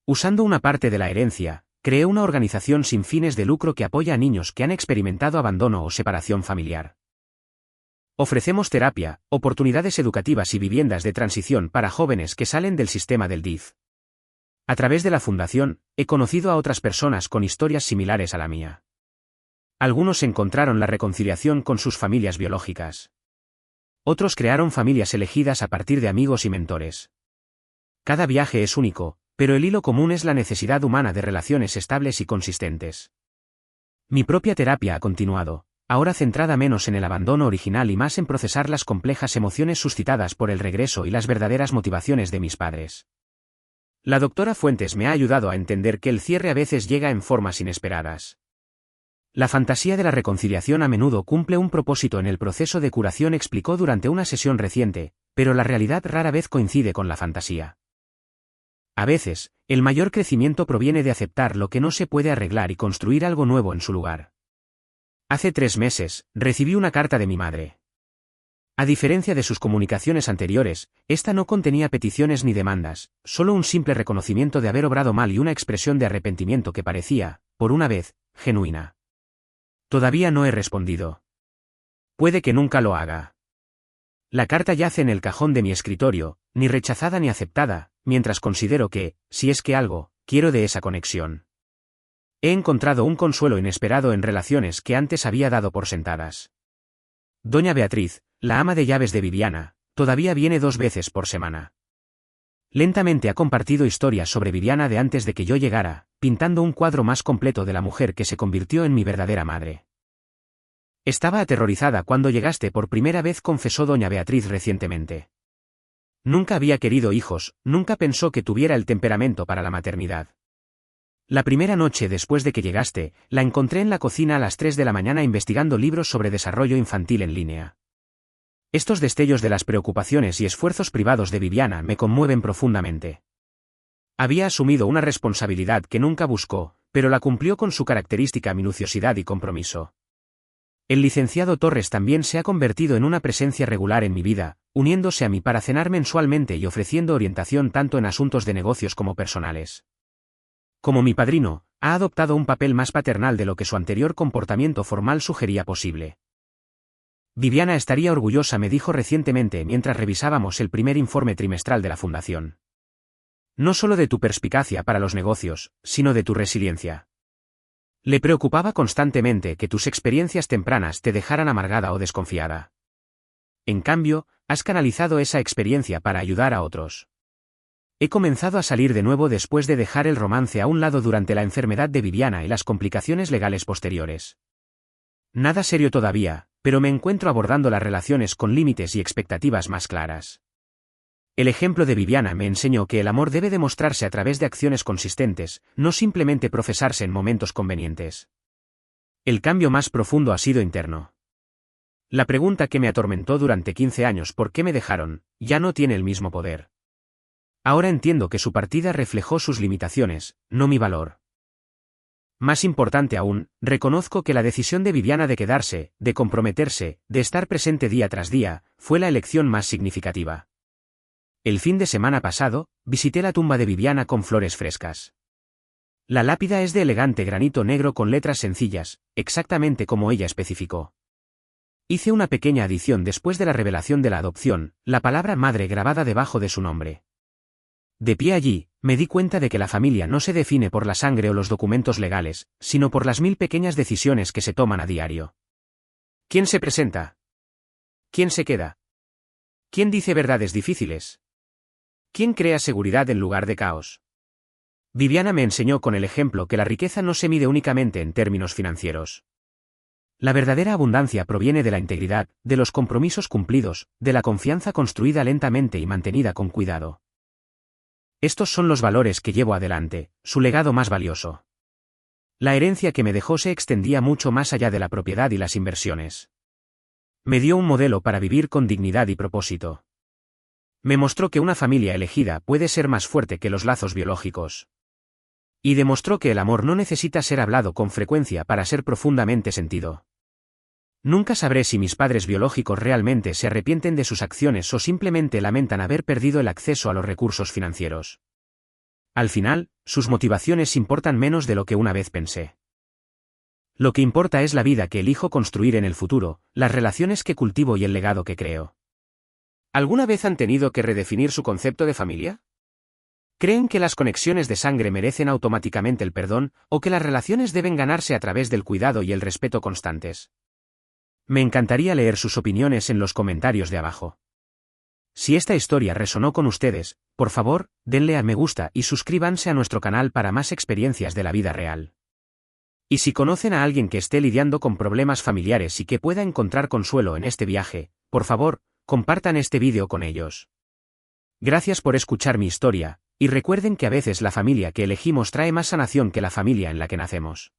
Usando una parte de la herencia, creé una organización sin fines de lucro que apoya a niños que han experimentado abandono o separación familiar. Ofrecemos terapia, oportunidades educativas y viviendas de transición para jóvenes que salen del sistema del DIF. A través de la fundación, he conocido a otras personas con historias similares a la mía. Algunos encontraron la reconciliación con sus familias biológicas. Otros crearon familias elegidas a partir de amigos y mentores. Cada viaje es único, pero el hilo común es la necesidad humana de relaciones estables y consistentes. Mi propia terapia ha continuado, ahora centrada menos en el abandono original y más en procesar las complejas emociones suscitadas por el regreso y las verdaderas motivaciones de mis padres. La doctora Fuentes me ha ayudado a entender que el cierre a veces llega en formas inesperadas. La fantasía de la reconciliación a menudo cumple un propósito en el proceso de curación, explicó durante una sesión reciente, pero la realidad rara vez coincide con la fantasía. A veces, el mayor crecimiento proviene de aceptar lo que no se puede arreglar y construir algo nuevo en su lugar. Hace 3 meses, recibí una carta de mi madre. A diferencia de sus comunicaciones anteriores, esta no contenía peticiones ni demandas, solo un simple reconocimiento de haber obrado mal y una expresión de arrepentimiento que parecía, por una vez, genuina. Todavía no he respondido. Puede que nunca lo haga. La carta yace en el cajón de mi escritorio, ni rechazada ni aceptada, mientras considero que, si es que algo, quiero de esa conexión. He encontrado un consuelo inesperado en relaciones que antes había dado por sentadas. Doña Beatriz, la ama de llaves de Viviana, todavía viene 2 veces por semana. Lentamente ha compartido historias sobre Viviana de antes de que yo llegara, pintando un cuadro más completo de la mujer que se convirtió en mi verdadera madre. Estaba aterrorizada cuando llegaste por primera vez, confesó doña Beatriz recientemente. Nunca había querido hijos, nunca pensó que tuviera el temperamento para la maternidad. La primera noche después de que llegaste, la encontré en la cocina a las 3 de la mañana investigando libros sobre desarrollo infantil en línea. Estos destellos de las preocupaciones y esfuerzos privados de Viviana me conmueven profundamente. Había asumido una responsabilidad que nunca buscó, pero la cumplió con su característica minuciosidad y compromiso. El licenciado Torres también se ha convertido en una presencia regular en mi vida, uniéndose a mí para cenar mensualmente y ofreciendo orientación tanto en asuntos de negocios como personales. Como mi padrino, ha adoptado un papel más paternal de lo que su anterior comportamiento formal sugería posible. Viviana estaría orgullosa, me dijo recientemente mientras revisábamos el primer informe trimestral de la Fundación. No solo de tu perspicacia para los negocios, sino de tu resiliencia. Le preocupaba constantemente que tus experiencias tempranas te dejaran amargada o desconfiada. En cambio, has canalizado esa experiencia para ayudar a otros. He comenzado a salir de nuevo después de dejar el romance a un lado durante la enfermedad de Viviana y las complicaciones legales posteriores. Nada serio todavía, pero me encuentro abordando las relaciones con límites y expectativas más claras. El ejemplo de Viviana me enseñó que el amor debe demostrarse a través de acciones consistentes, no simplemente profesarse en momentos convenientes. El cambio más profundo ha sido interno. La pregunta que me atormentó durante 15 años ¿por qué me dejaron?, ya no tiene el mismo poder. Ahora entiendo que su partida reflejó sus limitaciones, no mi valor. Más importante aún, reconozco que la decisión de Viviana de quedarse, de comprometerse, de estar presente día tras día, fue la elección más significativa. El fin de semana pasado, visité la tumba de Viviana con flores frescas. La lápida es de elegante granito negro con letras sencillas, exactamente como ella especificó. Hice una pequeña adición después de la revelación de la adopción, la palabra madre grabada debajo de su nombre. De pie allí, me di cuenta de que la familia no se define por la sangre o los documentos legales, sino por las 1000 pequeñas decisiones que se toman a diario. ¿Quién se presenta? ¿Quién se queda? ¿Quién dice verdades difíciles? ¿Quién crea seguridad en lugar de caos? Viviana me enseñó con el ejemplo que la riqueza no se mide únicamente en términos financieros. La verdadera abundancia proviene de la integridad, de los compromisos cumplidos, de la confianza construida lentamente y mantenida con cuidado. Estos son los valores que llevo adelante, su legado más valioso. La herencia que me dejó se extendía mucho más allá de la propiedad y las inversiones. Me dio un modelo para vivir con dignidad y propósito. Me mostró que una familia elegida puede ser más fuerte que los lazos biológicos. Y demostró que el amor no necesita ser hablado con frecuencia para ser profundamente sentido. Nunca sabré si mis padres biológicos realmente se arrepienten de sus acciones o simplemente lamentan haber perdido el acceso a los recursos financieros. Al final, sus motivaciones importan menos de lo que una vez pensé. Lo que importa es la vida que elijo construir en el futuro, las relaciones que cultivo y el legado que creo. ¿Alguna vez han tenido que redefinir su concepto de familia? ¿Creen que las conexiones de sangre merecen automáticamente el perdón, o que las relaciones deben ganarse a través del cuidado y el respeto constantes? Me encantaría leer sus opiniones en los comentarios de abajo. Si esta historia resonó con ustedes, por favor, denle a me gusta y suscríbanse a nuestro canal para más experiencias de la vida real. Y si conocen a alguien que esté lidiando con problemas familiares y que pueda encontrar consuelo en este viaje, por favor, compartan este vídeo con ellos. Gracias por escuchar mi historia, y recuerden que a veces la familia que elegimos trae más sanación que la familia en la que nacemos.